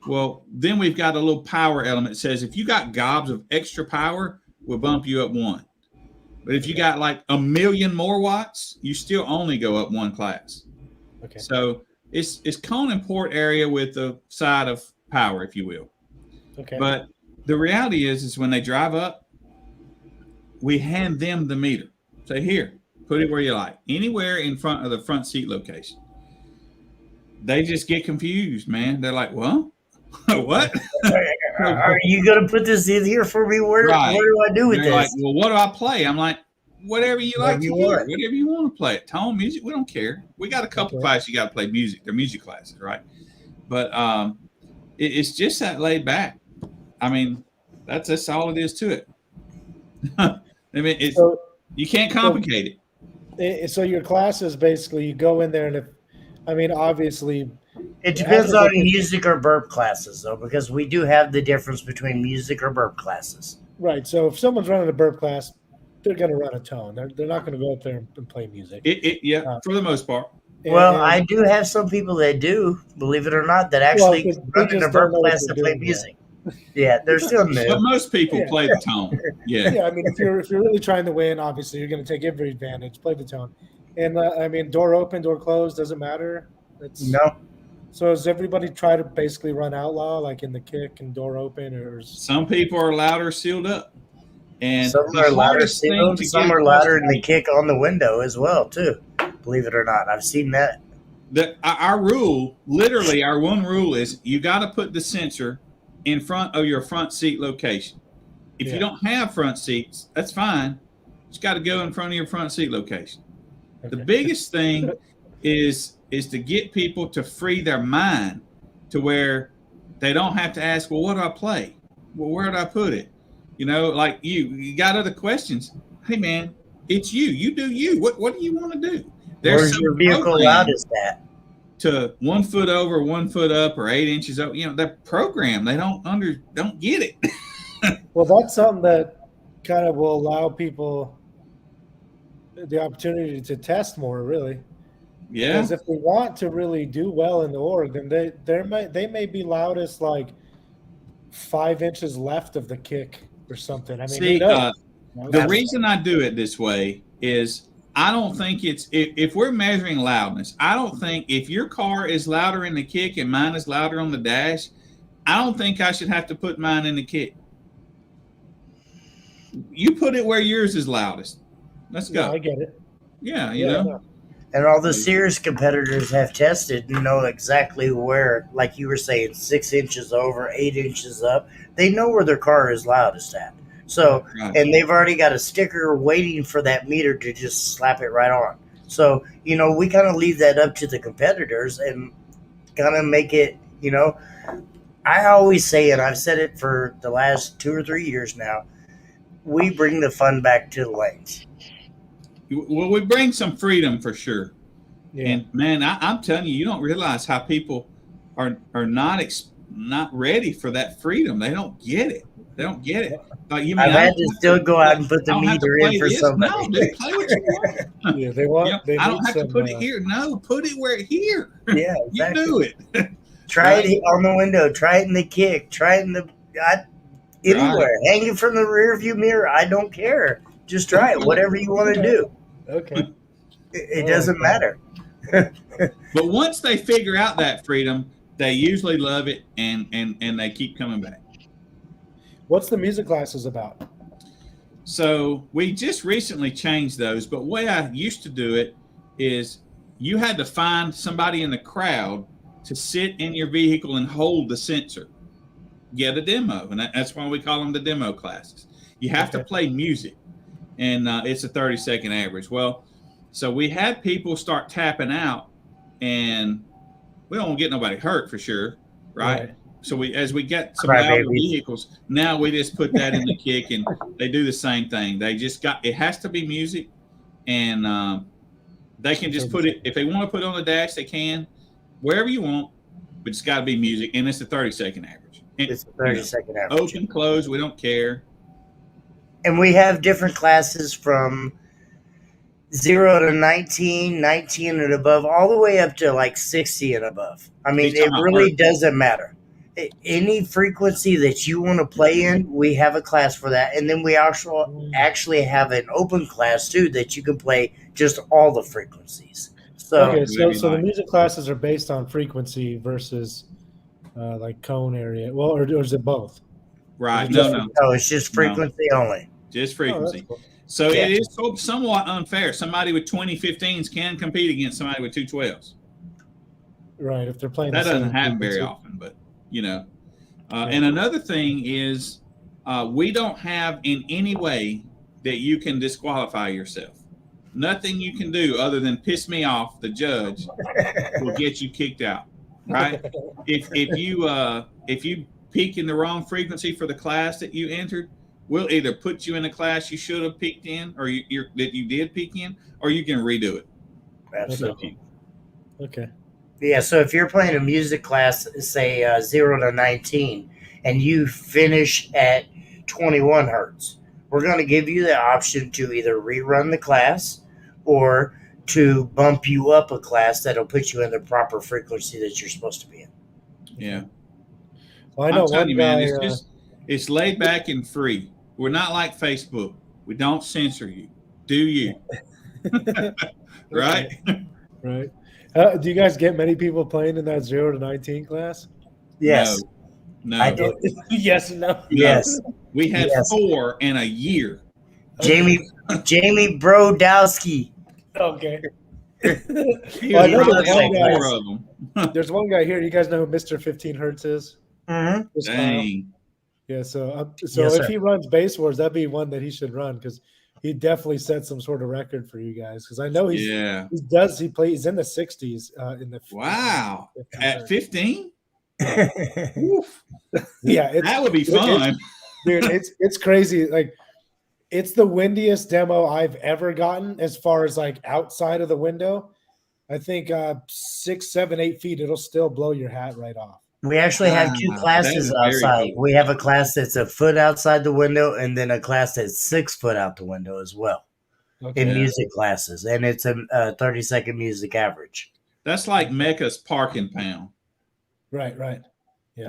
well, then we've got a little power element that says if you got gobs of extra power, we'll bump you up one. But if you got like 1 million more watts, you still only go up one class. Okay. So it's cone and port area with the side of power, if you will. Okay. But the reality is when they drive up, we hand them the meter. Say, here, put it where you like, anywhere in front of the front seat location. They just get confused, man. They're like, well, what? Are you going to put this in here for me? What do I do with They're this? like, well, what do I play? I'm like, whatever you like to Whatever you hear, want. whatever you want to play. Tone music, we don't care. We got a couple classes you got to play music. They're music classes, right? But it's just that laid back. I mean, that's all it is to it. I mean, you can't complicate it. So your classes basically you go in there and obviously It depends on music or burp classes, though, because we do have the difference between music or burp classes. right. So if someone's running a burp class, they're going to run a tone. They're not going to go up there and play music. For the most part. Well, I do have some people that do, believe it or not, that actually run in a vert class to play music. Yeah, they're still new. But most people play the tone. Yeah. Yeah, I mean, if you're really trying to win, obviously you're going to take every advantage. Play the tone, and I mean, door open, door closed, doesn't matter. No. So does everybody try to basically run outlaw like in the kick and door open, or some people are louder sealed up, and some are louder sealed. Some are louder in the kick on the window as well too. Believe it or not, I've seen that. Our rule, literally, our one rule is you got to put the sensor in front of your front seat location. If you don't have front seats, that's fine. It's got to go in front of your front seat location. Okay. The biggest thing is to get people to free their mind to where they don't have to ask, well, what do I play? Well, where do I put it? You know, like you got other questions. Hey, man, it's you. You do you. What do you want to do? Where's your vehicle loudest at? To 1 foot over, 1 foot up, or 8 inches up. You know, that program, they don't get it. Well, that's something that kind of will allow people the opportunity to test more, really. Yeah. Because if we want to really do well in the org, then they may be loudest like 5 inches left of the kick or something. I mean, see, the reason I do it this way is I don't think it's if we're measuring loudness, I don't think if your car is louder in the kick and mine is louder on the dash, I don't think I should have to put mine in the kick. You put it where yours is loudest. Let's go. Yeah, I get it. Yeah, you know. And all the serious competitors have tested and know exactly where, like you were saying, 6 inches over, 8 inches up. They know where their car is loudest at. So, and they've already got a sticker waiting for that meter to just slap it right on. So, you know, we kind of leave that up to the competitors and kind of make it, you know, I always say, and I've said it for the last 2 or 3 years now, we bring the fun back to the lanes. Well, we bring some freedom for sure. Yeah. And man, I'm telling you, you don't realize how people are not ready for that freedom. They don't get it. They don't get it. Like, you mean, I've had to still go out and put the meter in for somebody. No, dude, play what you want. Yeah, they want. You know, I don't have to put it here. No, put it where here. Yeah, exactly. You do it. Try it on the window. Try it in the kick. Try it in the anywhere. Hang it from the rear view mirror. I don't care. Just try it. Whatever you want to do. Okay. It doesn't matter. But once they figure out that freedom, they usually love it and they keep coming back. What's the music classes about? So we just recently changed those, but the way I used to do it is you had to find somebody in the crowd to sit in your vehicle and hold the sensor, get a demo. And that's why we call them the demo classes. You have to play music, and it's a 30-second average. Well, so we had people start tapping out, and we don't get nobody hurt for sure, right? So as we get some louder vehicles, now we just put that in the kick, and they do the same thing. They just it has to be music, and they can just put it, if they want to put it on the dash, they can, wherever you want, but it's got to be music, and it's a 30-second average. It's a 30-second average. Open, close, we don't care. And we have different classes from 0 to 19, 19 and above, all the way up to like 60 and above. I mean, it really doesn't matter. Any frequency that you want to play in, we have a class for that. And then we actually have an open class too that you can play just all the frequencies. So, so the music classes are based on frequency versus like cone area. Well, or is it both? Right. No, it's just frequency only. Just frequency. Cool. So it is somewhat unfair. Somebody with 2015s can compete against somebody with 212s. Right. If they're playing that doesn't happen very often, but you know. And another thing is we don't have in any way that you can disqualify yourself. Nothing you can do other than piss me off, the judge, will get you kicked out. Right? If you peak in the wrong frequency for the class that you entered, we'll either put you in a class you should have peaked in, or that you did peak in, or you can redo it. Absolutely. Okay. Yeah, so if you're playing a music class, say 0 to 19, and you finish at 21 hertz, we're going to give you the option to either rerun the class or to bump you up a class that'll put you in the proper frequency that you're supposed to be in. Yeah. Well, I know I'm telling one you, guy. man, it's laid back and free. We're not like Facebook. We don't censor you. Do you? Right? Right. Do you guys get many people playing in that 0 to 19 class? Yes. No. I do. Yes and no. Yes. We had Yes. 4 in a year. Jamie Brodowski. Okay. He Well, I was know probably there's one all guy- 4 of them. There's one guy here. You guys know who Mr. 15 Hertz is? Mm-hmm. This Kyle. Dang. Yeah. So Yes, if sir. he runs Base Wars, that'd be one that he should run because he definitely set some sort of record for you guys. Because I know he's Yeah. he's in the 60s in the Wow. 15 At Hertz. 15? Yeah, That would be fun. dude, it's crazy. Like, it's the windiest demo I've ever gotten as far as like outside of the window. I think 6, 7, 8 feet, it'll still blow your hat right off. We actually have two Wow, classes that is very outside. cool. We have a class that's a foot outside the window, and then a class that's 6 foot out the window as well in Yeah. music classes, and it's a 30-second music average. That's like Mecca's parking pound. Right. Yeah.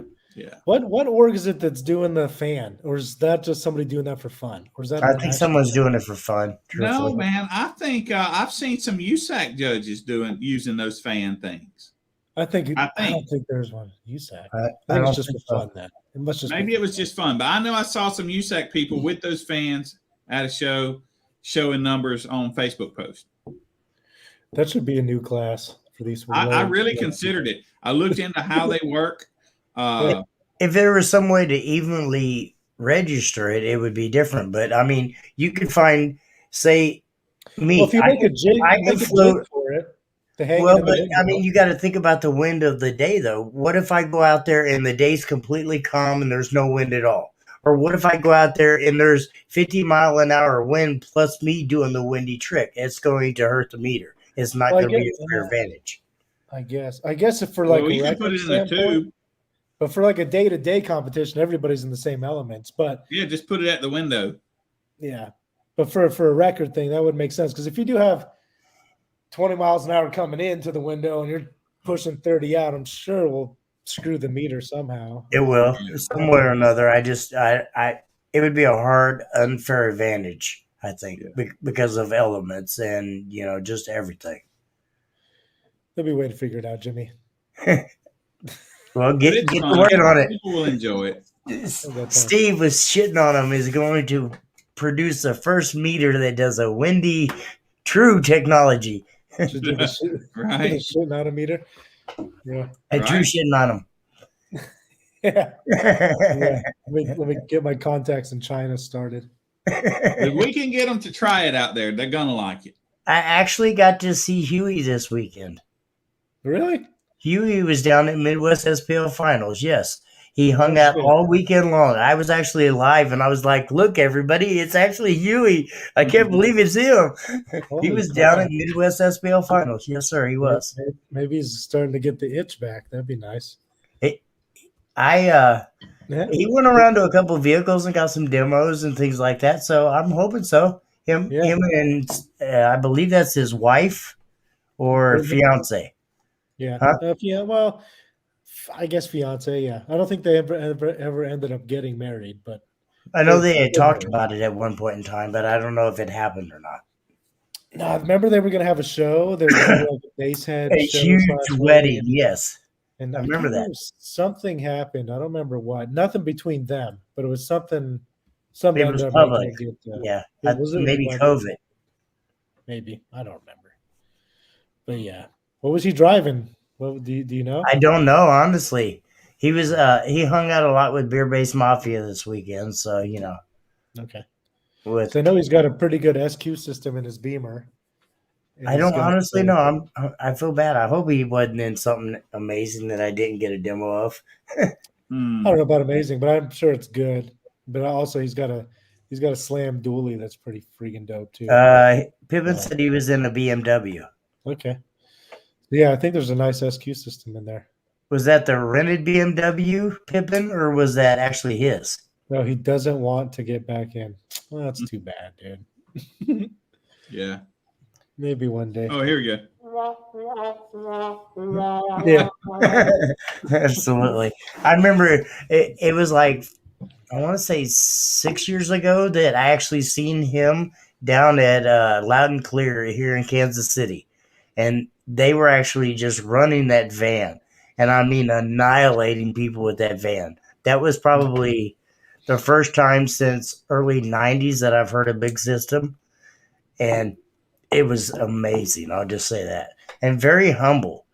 What org is it that's doing the fan, or is that just somebody doing that for fun, or is that? I an think actual- someone's doing it for fun. Truthfully. No, man. I think I've seen some USAC judges using those fan things. I think I I don't think. think there's one. USAC. I I think don't it's just think for so. fun then. It must just Maybe be it was just fun, but I know I saw some USAC people with those fans at a show showing numbers on Facebook posts. that should be a new class for these. I really considered it. I looked into how they work. If there was some way to evenly register it, it would be different. But I mean, you could find, say, me. Well, if you make a jig, I make can a jig float- for it to hang. Well, in the but window. I mean, you got to think about the wind of the day, though. What if I go out there and the day's completely calm and there's no wind at all? Or what if I go out there and there's 50-mile-an-hour wind plus me doing the windy trick? It's going to hurt the meter. It's not Well, I going to be guess- a fair advantage. I guess if for like well, a you can put record it in a standpoint, tube. but for like a day-to-day competition, everybody's in the same elements. But Yeah, just put it at the window. yeah, but for a record thing, that would make sense because if you do have 20 miles an hour coming into the window and you're pushing 30 out, I'm sure we'll screw the meter somehow. It will, somewhere or another. It would be a hard, unfair advantage, I think, because of elements and, just everything. There'll be a way to figure it out, Jimmy. Well, But get it's to fun. work on it. People will enjoy it. Steve was shitting on him. Is going to produce the first meter that does a windy, true technology. Should do the shit, Right. shit not a meter. Yeah. And true Right. shitting on him. Yeah. Yeah. Let me get my contacts in China started. If we can get them to try it out there, they're gonna like it. I actually got to see Huey this weekend. Really? Huey was down at Midwest SPL Finals. Yes. He hung out all weekend long. I was actually live and I was like, look, everybody, it's actually Huey. I can't believe it's him. He Holy was crap. down at Midwest SPL Finals. Yes, sir, he was. Maybe he's starting to get the itch back. That'd be nice. Yeah. Yeah. He went around to a couple of vehicles and got some demos and things like that. So I'm hoping so. Him and I believe that's his wife or fiance. Yeah. Huh? Yeah. Well, I guess fiance. Yeah. I don't think they ever ended up getting married, but I know they had talked about it at one point in time, but I don't know if it happened or not. no, I remember they were going to have a show. They were going to have like a base head A show huge / wedding, yes. And I remember can't that. Something happened. I don't remember what. Nothing between them, but it was something. It was ended up public. making it, Yeah, was it maybe like- COVID. Maybe I don't remember. But yeah, what was he driving? What do you know? I don't know, honestly. He was he hung out a lot with Beer Base Mafia this weekend, so Okay. with So I know he's got a pretty good SQ system in his Beamer. And I he's don't got, honestly know. I feel bad. I hope he wasn't in something amazing that I didn't get a demo of. I don't know about amazing, but I'm sure it's good. But also he's got a slam dually that's pretty freaking dope too. Pippin said he was in a BMW. Okay. Yeah, I think there's a nice SQ system in there. Was that the rented BMW, Pippin, or was that actually his? No, he doesn't want to get back in. Well, that's too bad, dude. Yeah. Maybe one day. Oh, here we go. Yeah. Absolutely. I remember it was like, I want to say 6 years ago that I actually seen him down at Loud and Clear here in Kansas City. And they were actually just running that van. And I mean, annihilating people with that van. That was probably the first time since early 90s that I've heard a big system. And it was amazing. I'll just say that. And very humble.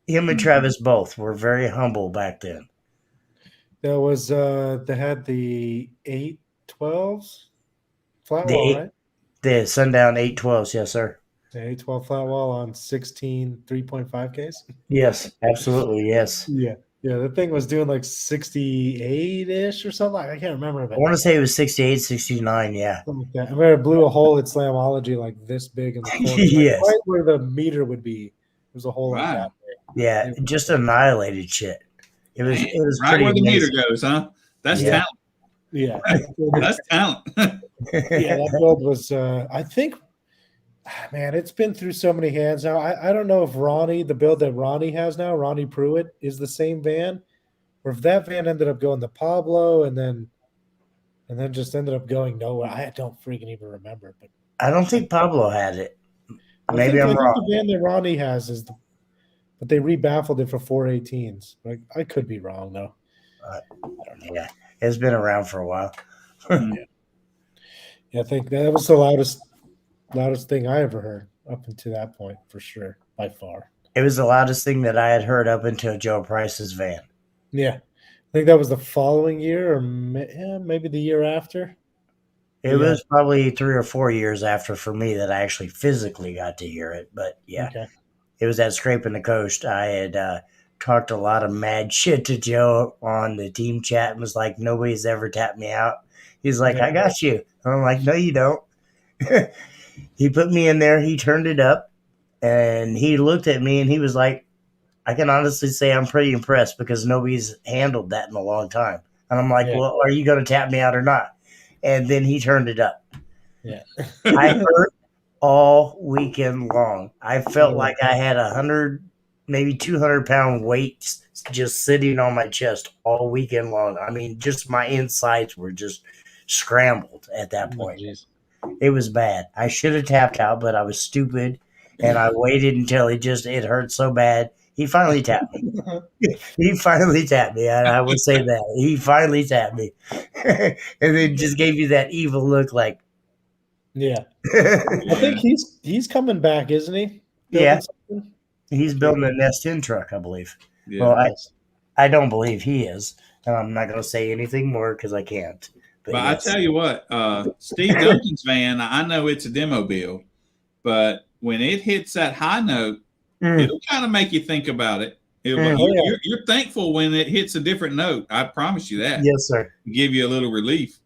Him and Travis both were very humble back then. There was they had the 812s flat The wall, eight, right? the Sundown 812s, yes, sir. The 812 flat wall on 16 3.5Ks. Yes, absolutely, yes. Yeah. Yeah, the thing was doing like 68-ish or something. I can't remember, I but want to say it was 68, 69, yeah. something like that. I remember it blew a hole at Slamology like this big in the corner. Like Yes. right where the meter would be. There's a hole like Wow. that. Yeah, just annihilated shit. It was right pretty where the amazing. meter goes, huh? That's Yeah. talent. Yeah. That's talent. Yeah, that build was I think man, it's been through so many hands now. I don't know if the build that Ronnie has now, Ronnie Pruitt, is the same van, or if that van ended up going to Pablo and then just ended up going nowhere. I don't freaking even remember. But I don't think Pablo had it. Maybe I I'm think wrong. the van that Ronnie has is but they rebaffled it for 418s. Like I could be wrong though. I don't know. Yeah, it's been around for a while. Yeah, I think that was the loudest thing I ever heard up until that point, for sure, by far. It was the loudest thing that I had heard up until Joe Price's van. Yeah, I think that was the following year, or maybe the year after. It was probably 3 or 4 years after for me that I actually physically got to hear it. But yeah, Okay. it was at Scraping the Coast. I had talked a lot of mad shit to Joe on the team chat and was like, nobody's ever tapped me out. He's like, Yeah. I got you. And I'm like, no, you don't. He put me in there. He turned it up and he looked at me and he was like, I can honestly say I'm pretty impressed because nobody's handled that in a long time. And I'm like, Yeah. well, are you going to tap me out or not? And then he turned it up. Yeah. I hurt all weekend long. I felt like I had 100, maybe 200-pound weight just sitting on my chest all weekend long. I mean, just my insides were just scrambled at that point. It was bad. I should have tapped out, but I was stupid, and I waited until it hurt so bad. He finally tapped me. He finally tapped me. I would say that. He finally tapped me. And then just gave you that evil look like, Yeah. I think he's coming back, isn't he? Yeah. Something? He's building a Nest 10 truck, I believe. Yeah. Well, I don't believe he is. And I'm not going to say anything more because I can't. But yes. I tell you what, Steve Duncan's van, I know it's a demo build, but when it hits that high note, it'll kind of make you think about it. You're thankful when it hits a different note. I promise you that. Yes, sir. Give you a little relief.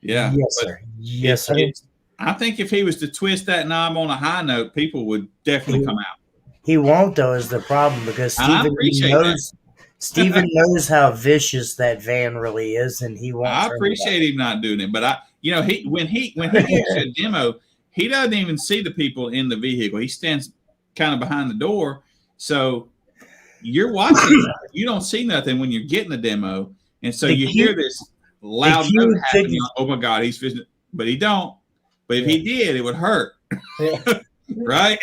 Yeah. Yes, sir. Yes, sir. I think if he was to twist that knob on a high note, people would definitely come out. He won't, though, is the problem because Steven knows how vicious that van really is, and he won't. I appreciate him not doing it, but when he gives you a demo, he doesn't even see the people in the vehicle. He stands kind of behind the door, so you're watching. You don't see nothing when you're getting the demo, and so you hear this loud note happening. Oh my God, he's fishing, but he don't. But if he did, it would hurt. Yeah. Right?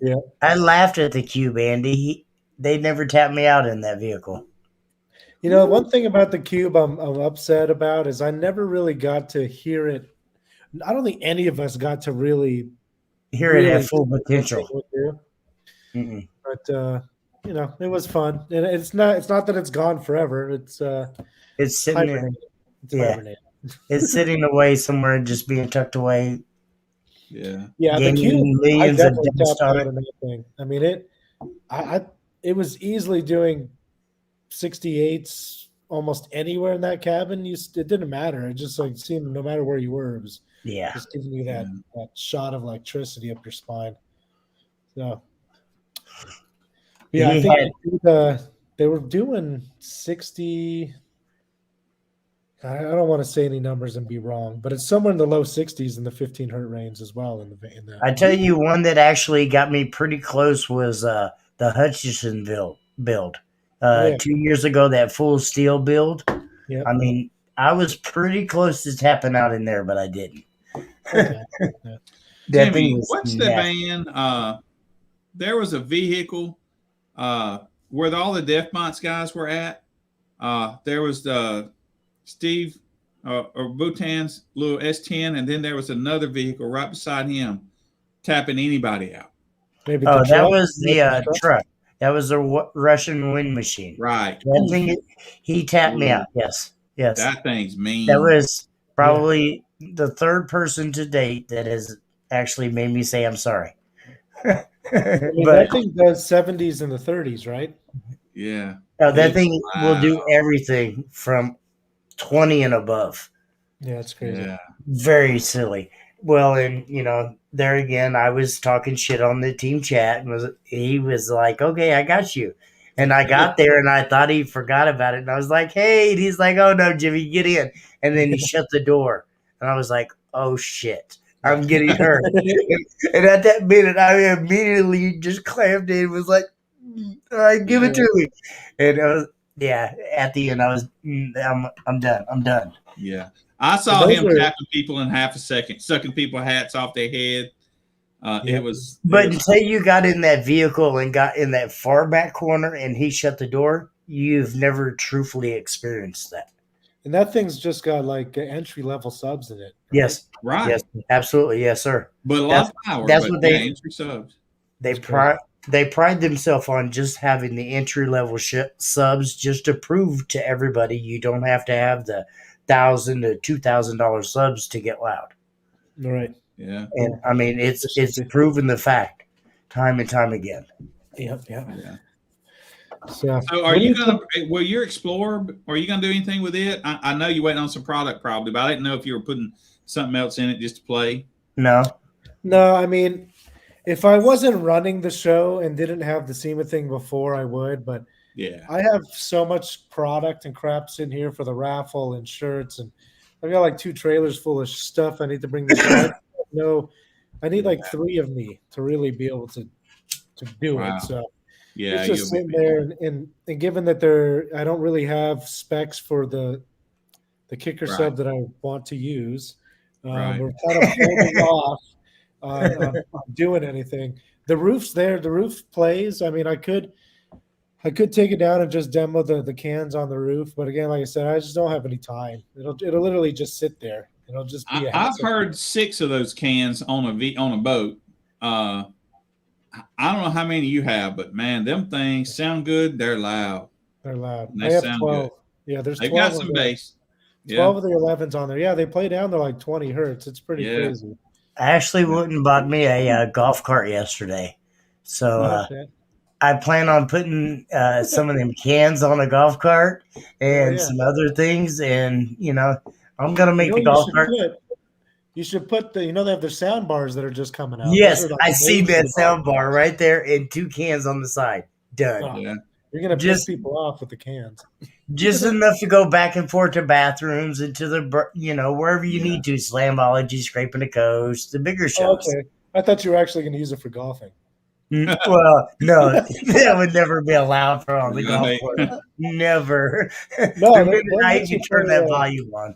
Yeah. I laughed at the Cube, Andy. They never tapped me out in that vehicle. You know, one thing about the Cube I'm upset about is I never really got to hear it. I don't think any of us got to really hear it at full potential. But you know, it was fun. And it's not that it's gone forever. It's sitting there. It's sitting away somewhere, just being tucked away. Yeah. Yeah, the Cube, millions of dust on it. I mean, it was easily doing 68s almost anywhere in that cabin. It didn't matter. It just like seemed no matter where you were, it was just giving you that shot of electricity up your spine. So yeah, I think they were doing 60. I don't want to say any numbers and be wrong, but it's somewhere in the low 60s in the 15 hertz range as well. In that, I tell you, one that actually got me pretty close was the Hutchinson build. Oh, yeah. 2 years ago, that full steel build. Yep. I mean, I was pretty close to tapping out in there, but I didn't. Okay. Yeah. That thing Jimmy, was what's the nasty. van? There was a vehicle where all the Deaf Monts guys were at. There was the Steve or Bhutan's little S10, and then there was another vehicle right beside him tapping anybody out. Maybe Oh, the that truck? was the Truck? truck. That was the Russian wind machine. Right. That thing, he tapped me Ooh. out. Yes, yes. That thing's mean. That was probably the third person to date that has actually made me say I'm sorry. I mean, But that thing does 70s and the 30s, right? yeah. that It's thing will do loud. everything from 20 and above. Yeah, it's crazy. Yeah. Very silly. Well, and there again, I was talking shit on the team chat, and he was like, "Okay, I got you." And I got there, and I thought he forgot about it, and I was like, "Hey," and he's like, "Oh no, Jimmy, get in!" And then he shut the door, and I was like, "Oh shit, I'm getting hurt." And at that minute, I immediately just clammed in, and was like, "All right, give it to me." And I was, at the end, I was, I'm done. I'm done. Yeah. I saw him tapping people in half a second, sucking people hats off their head. It was. But until you got in that vehicle and got in that far back corner and he shut the door, you've never truthfully experienced that. And that thing's just got like entry level subs in it. Right? Yes. Right. Yes. Absolutely. Yes, sir. But a lot of power. That's what they entry subs. They pride themselves on just having the entry level subs, just to prove to everybody you don't have to have the $1,000 to $2,000 subs to get loud. Right. Yeah. And I mean, it's proven the fact time and time again. Yep. Yeah. So are you gonna? Will your Explorer? Are you gonna do anything with it? I know you're waiting on some product probably, but I didn't know if you were putting something else in it just to play. No. I mean, if I wasn't running the show and didn't have the SEMA thing before, I would. But yeah, I have so much product and crap sitting here for the raffle and shirts, and I've got like 2 trailers full of stuff I need to bring to show. No, I need like 3 of me to really be able to do it. So it's just sitting there, and given that I don't really have specs for the kicker sub that I want to use. We're kind of holding off on doing anything. The roof's there. The roof plays. I mean, I could take it down and just demo the cans on the roof, but again, like I said, I just don't have any time. It'll literally just sit there. It'll just be. I've heard 6 of those cans on a boat. I don't know how many you have, but man, them things sound good. They're loud. They're loud. I have 12. Good. Yeah, there's 12. They've got some bass. 12 of the 11s on there. Yeah, they play down to like 20 hertz. It's pretty crazy. I actually went and bought me a golf cart yesterday. So I plan on putting some of them cans on a golf cart and some other things. And, I'm going to make the golf cart. You should put they have the sound bars that are just coming out. Yes, I see that sound bar right there and 2 cans on the side. Done. Oh, yeah. You're going to piss people off with the cans. Just enough to go back and forth to bathrooms and to the, wherever you need to. Slamology, Scraping the Coast, the bigger shows. Okay. I thought you were actually going to use it for golfing. Well, no, that would never be allowed for on the golf course. Never. No, the minute I can turn that volume on.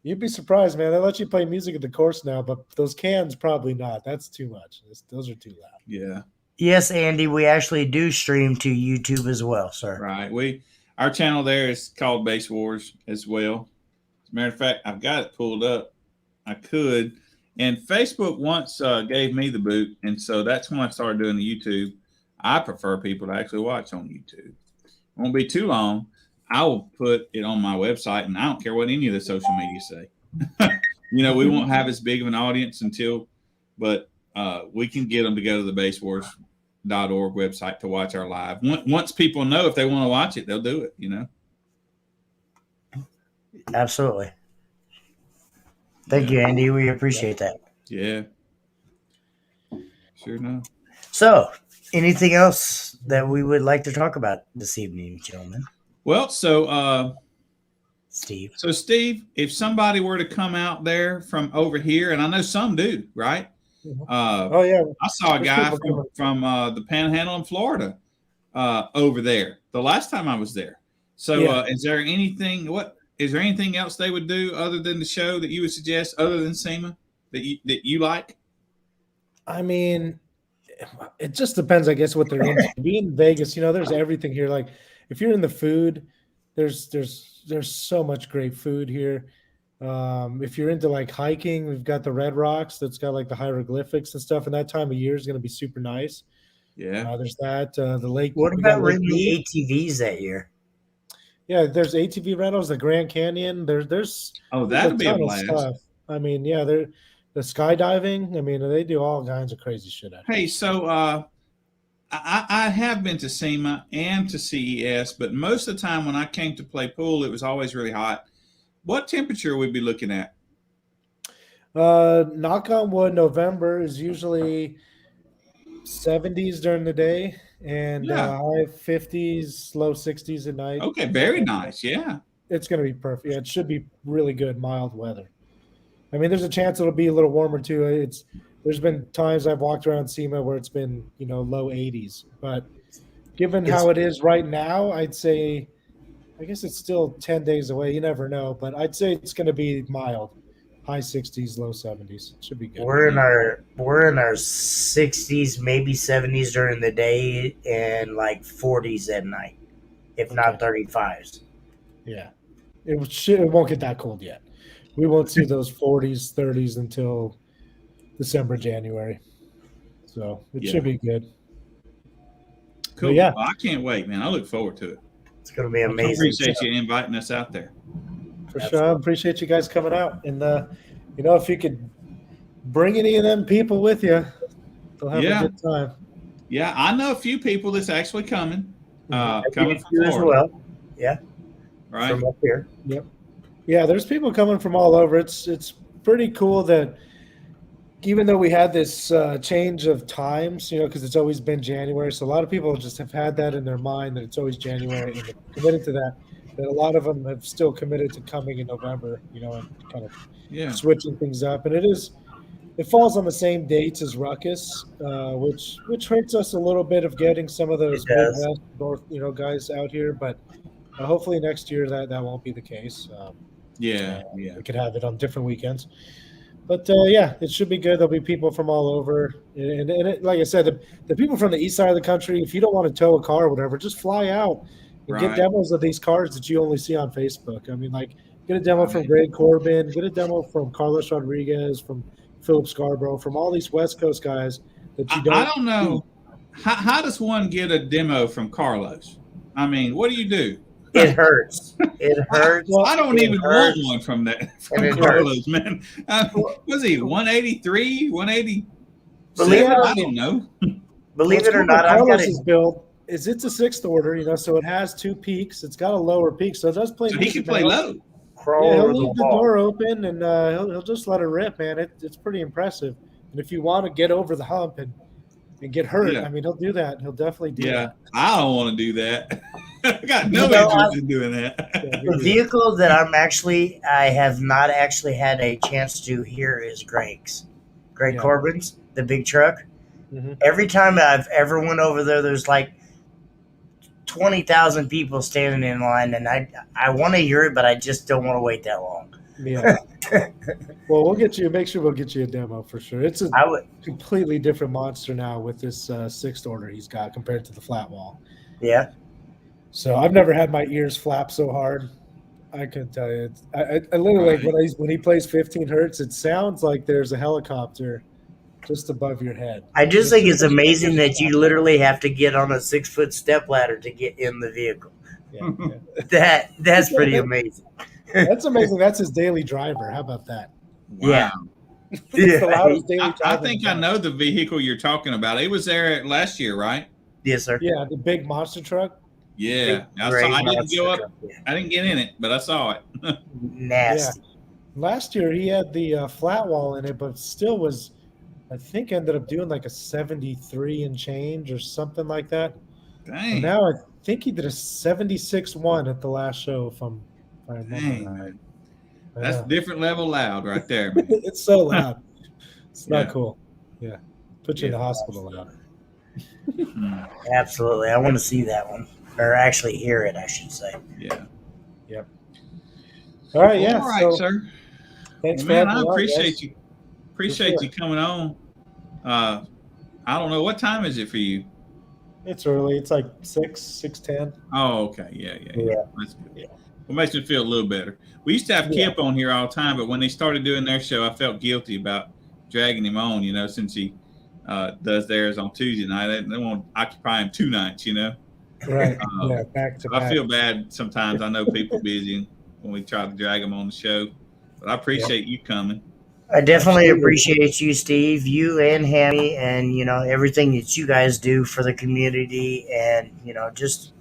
You'd be surprised, man. They let you play music at the course now, but those cans probably not. That's too much. Those are too loud. Yeah. Yes, Andy, we actually do stream to YouTube as well, sir. Right. Our channel there is called Bass Wars as well. As a matter of fact, I've got it pulled up. I could. And Facebook once gave me the boot, and so that's when I started doing the YouTube. I prefer people to actually watch on YouTube. It won't be too long. I will put it on my website, and I don't care what any of the social media say. We won't have as big of an audience but we can get them to go to the basswars.org website to watch our live. Once people know if they want to watch it, they'll do it, Absolutely. Thank you, Andy. We appreciate that. Yeah. Sure enough. So, anything else that we would like to talk about this evening, gentlemen? Well, so Steve. So, Steve, if somebody were to come out there from over here, and I know some do, right? Oh yeah, I saw a There's guy people from the Panhandle in Florida over there the last time I was there. So, Yeah. is there anything? Is there anything else they would do other than the show that you would suggest, other than SEMA, that you like? I mean, it just depends, I guess, what they're into. Being in Vegas, there's everything here. Like, if you're in the food, there's so much great food here. If you're into like hiking, we've got the Red Rocks that's got like the hieroglyphics and stuff, and that time of year is going to be super nice. Yeah. There's that the lake. What we got about Lake renting Mead. the ATVs that year? Yeah, there's ATV rentals, the Grand Canyon. There's that'd be a ton of blast. stuff. I mean, yeah, the skydiving. I mean, they do all kinds of crazy shit out here. Hey, so I have been to SEMA and to CES, but most of the time when I came to play pool, it was always really hot. What temperature would we be looking at? Knock on wood, November is usually 70s during the day and high 50s, low 60s at night. Okay, very nice. Yeah. It's going to be perfect. Yeah, it should be really good, mild weather. I mean, there's a chance it'll be a little warmer too. There's been times I've walked around SEMA where it's been, low 80s. But given how it is right now, I'd say, I guess it's still 10 days away. You never know. But I'd say it's going to be mild. High 60s, low 70s. Should be good. We're in our 60s, maybe 70s during the day, and like 40s at night, if not 35s. Yeah, it won't get that cold yet. We won't see those 40s, 30s until December, January. So it should be good. Cool. But yeah, well, I can't wait, man. I look forward to it. It's going to be I amazing. appreciate you inviting us out there. For sure. I appreciate you guys coming out. And, if you could bring any of them people with you, they'll have a good time. Yeah, I know a few people that's actually coming. Coming from Florida as well. Yeah. Right. From up here. Yep. Yeah, there's people coming from all over. It's pretty cool that even though we had this change of times, because it's always been January, so a lot of people just have had that in their mind that it's always January and they're committed to that. That a lot of them have still committed to coming in November, and kind of switching things up. And it falls on the same dates as Ruckus, which hurts us a little bit of getting some of those Midwest North, guys out here. But hopefully next year that won't be the case. We could have it on different weekends. But it should be good. There'll be people from all over, and like I said, the people from the east side of the country. If you don't want to tow a car or whatever, just fly out. And get demos of these cars that you only see on Facebook. I mean, like, get a demo from Greg Corbin, get a demo from Carlos Rodriguez, from Philip Scarborough, from all these West Coast guys that you don't. I don't know. How does one get a demo from Carlos? I mean, what do you do? It hurts. It hurts. I don't even want one from Carlos, man. Was he 183, 180? I don't know. Believe it or not, Carlos's build is it's a sixth order, so it has two peaks. It's got a lower peak, so it does play. So he can play low. He'll leave the door open and he'll just let it rip, man. It's pretty impressive. And if you want to get over the hump and get hurt, I mean, he'll do that. He'll definitely do that. I don't want to do that. I got no interest in doing that. The vehicle that I have not actually had a chance to hear is Greg's. Greg Corbin's, the big truck. Mm-hmm. Every time I've ever went over there, there's like 20,000 people standing in line, and I want to hear it, but I just don't want to wait that long. Yeah. Well, make sure we'll get you a demo for sure. It's a completely different monster now with this sixth order he's got compared to the flat wall. Yeah. So I've never had my ears flap so hard. I can tell you. I literally, when he plays 15 hertz, it sounds like there's a helicopter just above your head. I just think it's amazing that you literally have to get on a 6-foot step ladder to get in the vehicle. Yeah. That's pretty amazing. That's amazing. That's his daily driver. How about that? Wow. Yeah. The loudest daily driver. I think I know the vehicle you're talking about. It was there last year, right? Yes, sir. Yeah, the big monster truck. Yeah. I didn't go up. I didn't get in it, but I saw it. Nasty. Yeah. Last year he had the flat wall in it, but still was, I think, ended up doing like a 73 and change or something like that. Dang. And now I think he did a 76.1 at the last show, if I'm I remember Dang, that. man. I That's know. different level loud right there, man. It's so loud. It's not Yeah. cool. Yeah. Put you in Yeah. the hospital loud. Hmm. Absolutely. I want to see that one, or actually hear it, I should say. Yeah. Yep. All right. Well, Yeah. all right, So sir. thanks Well, for man, having I me on, appreciate guys. you. Appreciate sure. you coming on. I don't know what time is it for you. It's early. It's like 6:10. Oh, okay. Yeah. Yeah. That's good. Yeah. Well, makes me feel a little better. We used to have Yeah. Kip on here all the time, but when they started doing their show, I felt guilty about dragging him on. Since he does theirs on Tuesday night, they won't occupy him 2 nights. Right. Yeah. Back to I back. feel bad sometimes. I know people busy when we try to drag them on the show, but I appreciate you coming. I definitely Absolutely. appreciate you, Steve, you and Hammy, and everything that you guys do for the community, and just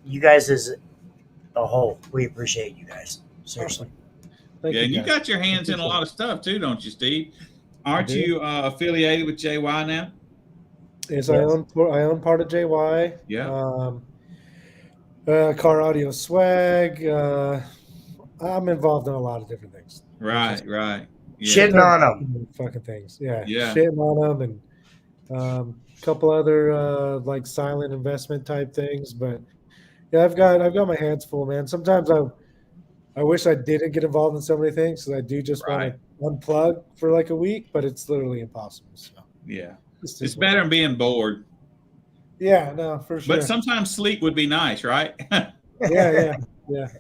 you guys as a whole. We appreciate you guys. Seriously. Thank Yeah, and you guys. got your hands in a lot of stuff too, don't you, Steve? Aren't do. you affiliated with JY now? Yes, Yes. I own part of JY. Yeah. Car Audio Swag. I'm involved in a lot of different things. Right. Yeah. Shitting on them. Fucking things. Yeah. Yeah. Shitting on them and a couple other like silent investment type things. But yeah, I've got my hands full, man. Sometimes I wish I didn't get involved in so many things because I do just want to unplug for like a week, but it's literally impossible. So Yeah. it's It's better than being bored. Yeah, no, for sure. But sometimes sleep would be nice, right? Yeah,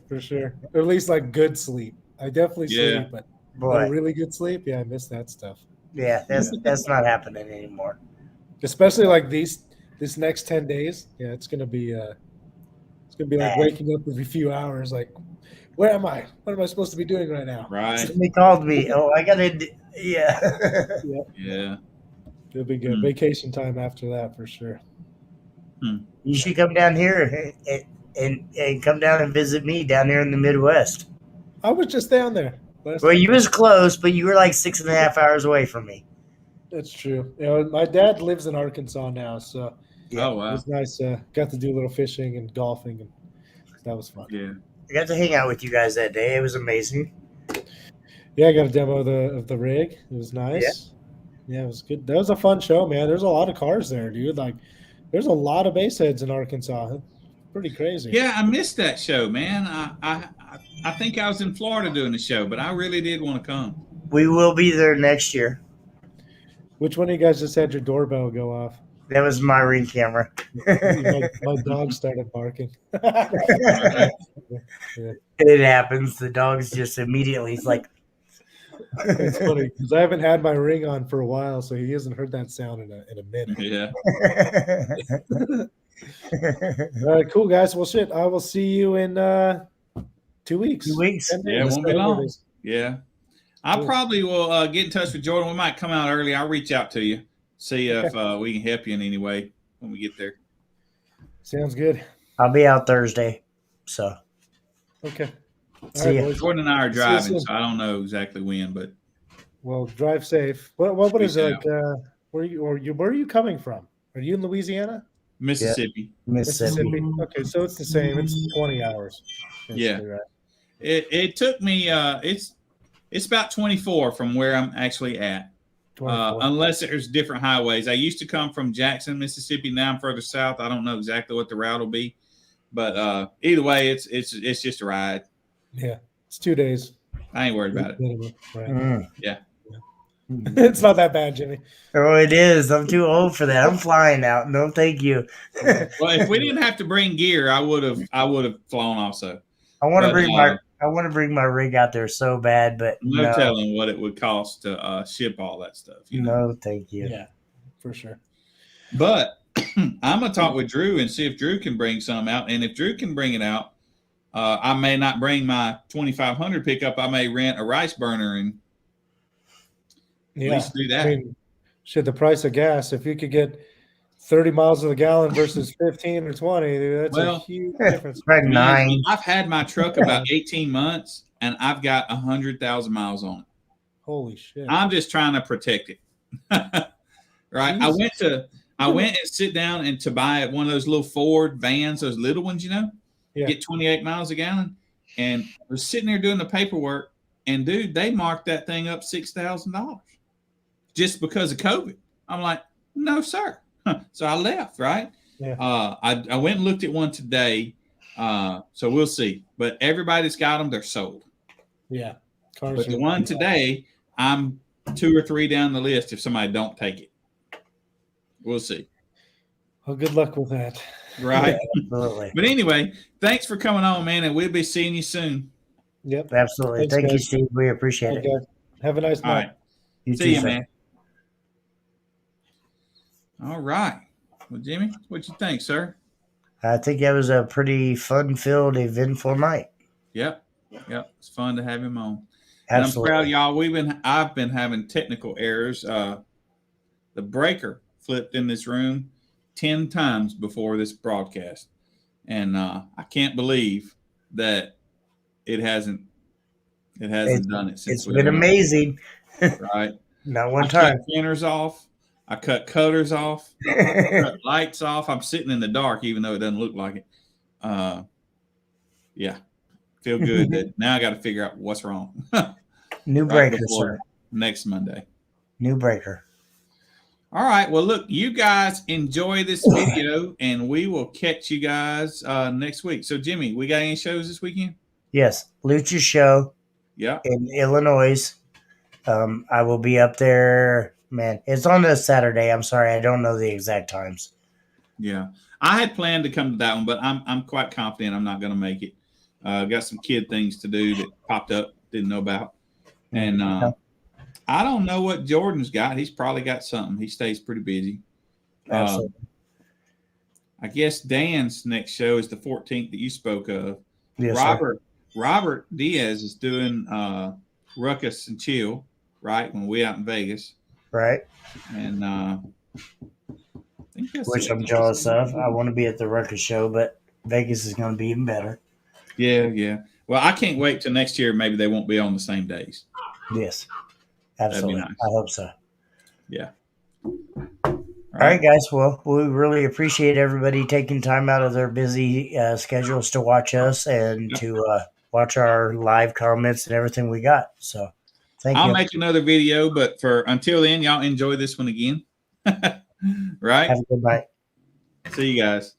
for sure. Or at least like good sleep. I definitely sleep, but Boy, really good sleep. Yeah, I miss that stuff. yeah, that's not happening anymore. Especially like this next 10 days. Yeah, it's gonna be like waking up every few hours, like, where am I? What am I supposed to be doing right now? Right. Somebody called me. Oh, I gotta. Yeah. Yeah. It'll be good. Vacation time after that for sure. You should come down here and come down and visit me down here in the Midwest. I was just down there. Well, you was close, but you were like 6.5 hours away from me. That's true. My dad lives in Arkansas now, so Yeah. Oh, wow. it was nice. Got to do a little fishing and golfing, and that was fun. Yeah. I got to hang out with you guys that day. It was amazing. Yeah, I got a demo of the rig. It was nice. Yeah, it was good. That was a fun show, man. There's a lot of cars there, dude. Like, there's a lot of base heads in Arkansas. Pretty crazy. Yeah, I missed that show, man. I think I was in Florida doing the show, but I really did want to come. We will be there next year. Which one of you guys just had your doorbell go off? That was my Ring camera. my dog started barking. It happens. The dog's just immediately, he's like, It's funny because I haven't had my Ring on for a while, so he hasn't heard that sound in a minute. Yeah. All right, cool guys. Well, shit. I will see you in 2 weeks. 2 weeks. 10 Yeah, it days, won't be whatever it long. is. Yeah. I Cool. probably will get in touch with Jordan. We might come out early. I'll reach out to you, see if we can help you in any way when we get there. Sounds good. I'll be out Thursday. So, Okay. See ya. boys. Jordan and I are See you driving, soon. so I don't know exactly when, but Well, drive safe. What is it Peace like? Where are you coming from? Are you in Louisiana? Mississippi. Mississippi. Okay, so it's the same. It's 20 hours. Yeah. Right. It took me. It's about 24 from where I'm actually at. 24. Unless there's different highways. I used to come from Jackson, Mississippi. Now I'm further south. I don't know exactly what the route will be, but either way, it's just a ride. Yeah, it's 2 days. I ain't worried about it. Minimum, right. Mm. Yeah. It's not that bad, Jimmy. Oh, it is. I'm too old for that. I'm flying out. No, thank you. Well, if we didn't have to bring gear, I would have flown also. I want to But, bring my rig out there so bad, but No telling what it would cost to ship all that stuff. No, thank you. Yeah, for sure. But I'm gonna talk with Drew and see if Drew can bring some out. And if Drew can bring it out, I may not bring my 2500 pickup. I may rent a rice burner and at least do that. I mean, shit, the price of gas. If you could get 30 miles to the gallon versus 15 or 20, dude, that's a huge difference. Right, 9. I've had my truck about 18 months and I've got 100,000 miles on it. Holy shit! I'm just trying to protect it. Right. Jeez. I went and sit down and to buy one of those little Ford vans, those little ones, Yeah. get 28 miles a gallon. and I was sitting there doing the paperwork, and dude, they marked that thing up $6,000 just because of COVID. I'm like, no, sir. So I left, right? Yeah. I went and looked at one today. So we'll see. But everybody that's got them, they're sold. Yeah. But the one today, I'm 2 or 3 down the list if somebody don't take it. We'll see. Well, good luck with that. Right. Yeah, absolutely. But anyway, thanks for coming on, man, and we'll be seeing you soon. Yep. Absolutely. Thanks, Thank you, guys. Steve. We appreciate it. Okay. Have a nice All night. right. You See too, you, sir. man. All right. Well, Jimmy, what you think, sir? I think that was a pretty fun-filled, eventful night. Yep. It's fun to have him on. And I'm Absolutely. proud of y'all. I've been having technical errors. The breaker flipped in this room 10 times before this broadcast. And I can't believe that it hasn't done it since It's been amazing. right? Not one I time. cut printers off. I cut cutters off. Cut lights off. I'm sitting in the dark, even though it doesn't look like it. Yeah, feel good that now I got to figure out what's wrong. New right breaker, before sir. next Monday. New breaker. All right. Well, look, you guys enjoy this video, and we will catch you guys next week. So, Jimmy, we got any shows this weekend? Yes, Lucha show Yeah. in Illinois. I will be up there. Man, it's on a Saturday. I'm sorry, I don't know the exact times. Yeah. I had planned to come to that one, but I'm quite confident I'm not going to make it. Got some kid things to do that popped up, didn't know about. And I don't know what Jordan's got. He's probably got something. He stays pretty busy. Absolutely. I guess Dan's next show is the 14th that you spoke of. Yes, Robert Diaz is doing Ruckus and Chill, right? When we out in Vegas. right? And I think that's Which it. I'm jealous of. I want to be at the Ruckus show, but Vegas is going to be even better. Yeah. Well, I can't wait till next year. Maybe they won't be on the same days. Yes, absolutely. nice. I hope so. Yeah. All right, guys. Well, we really appreciate everybody taking time out of their busy schedules to watch us and to watch our live comments and everything we got. So, thank I'll you. make another video, but until then, y'all enjoy this one again. Right? Have a good night. See you guys.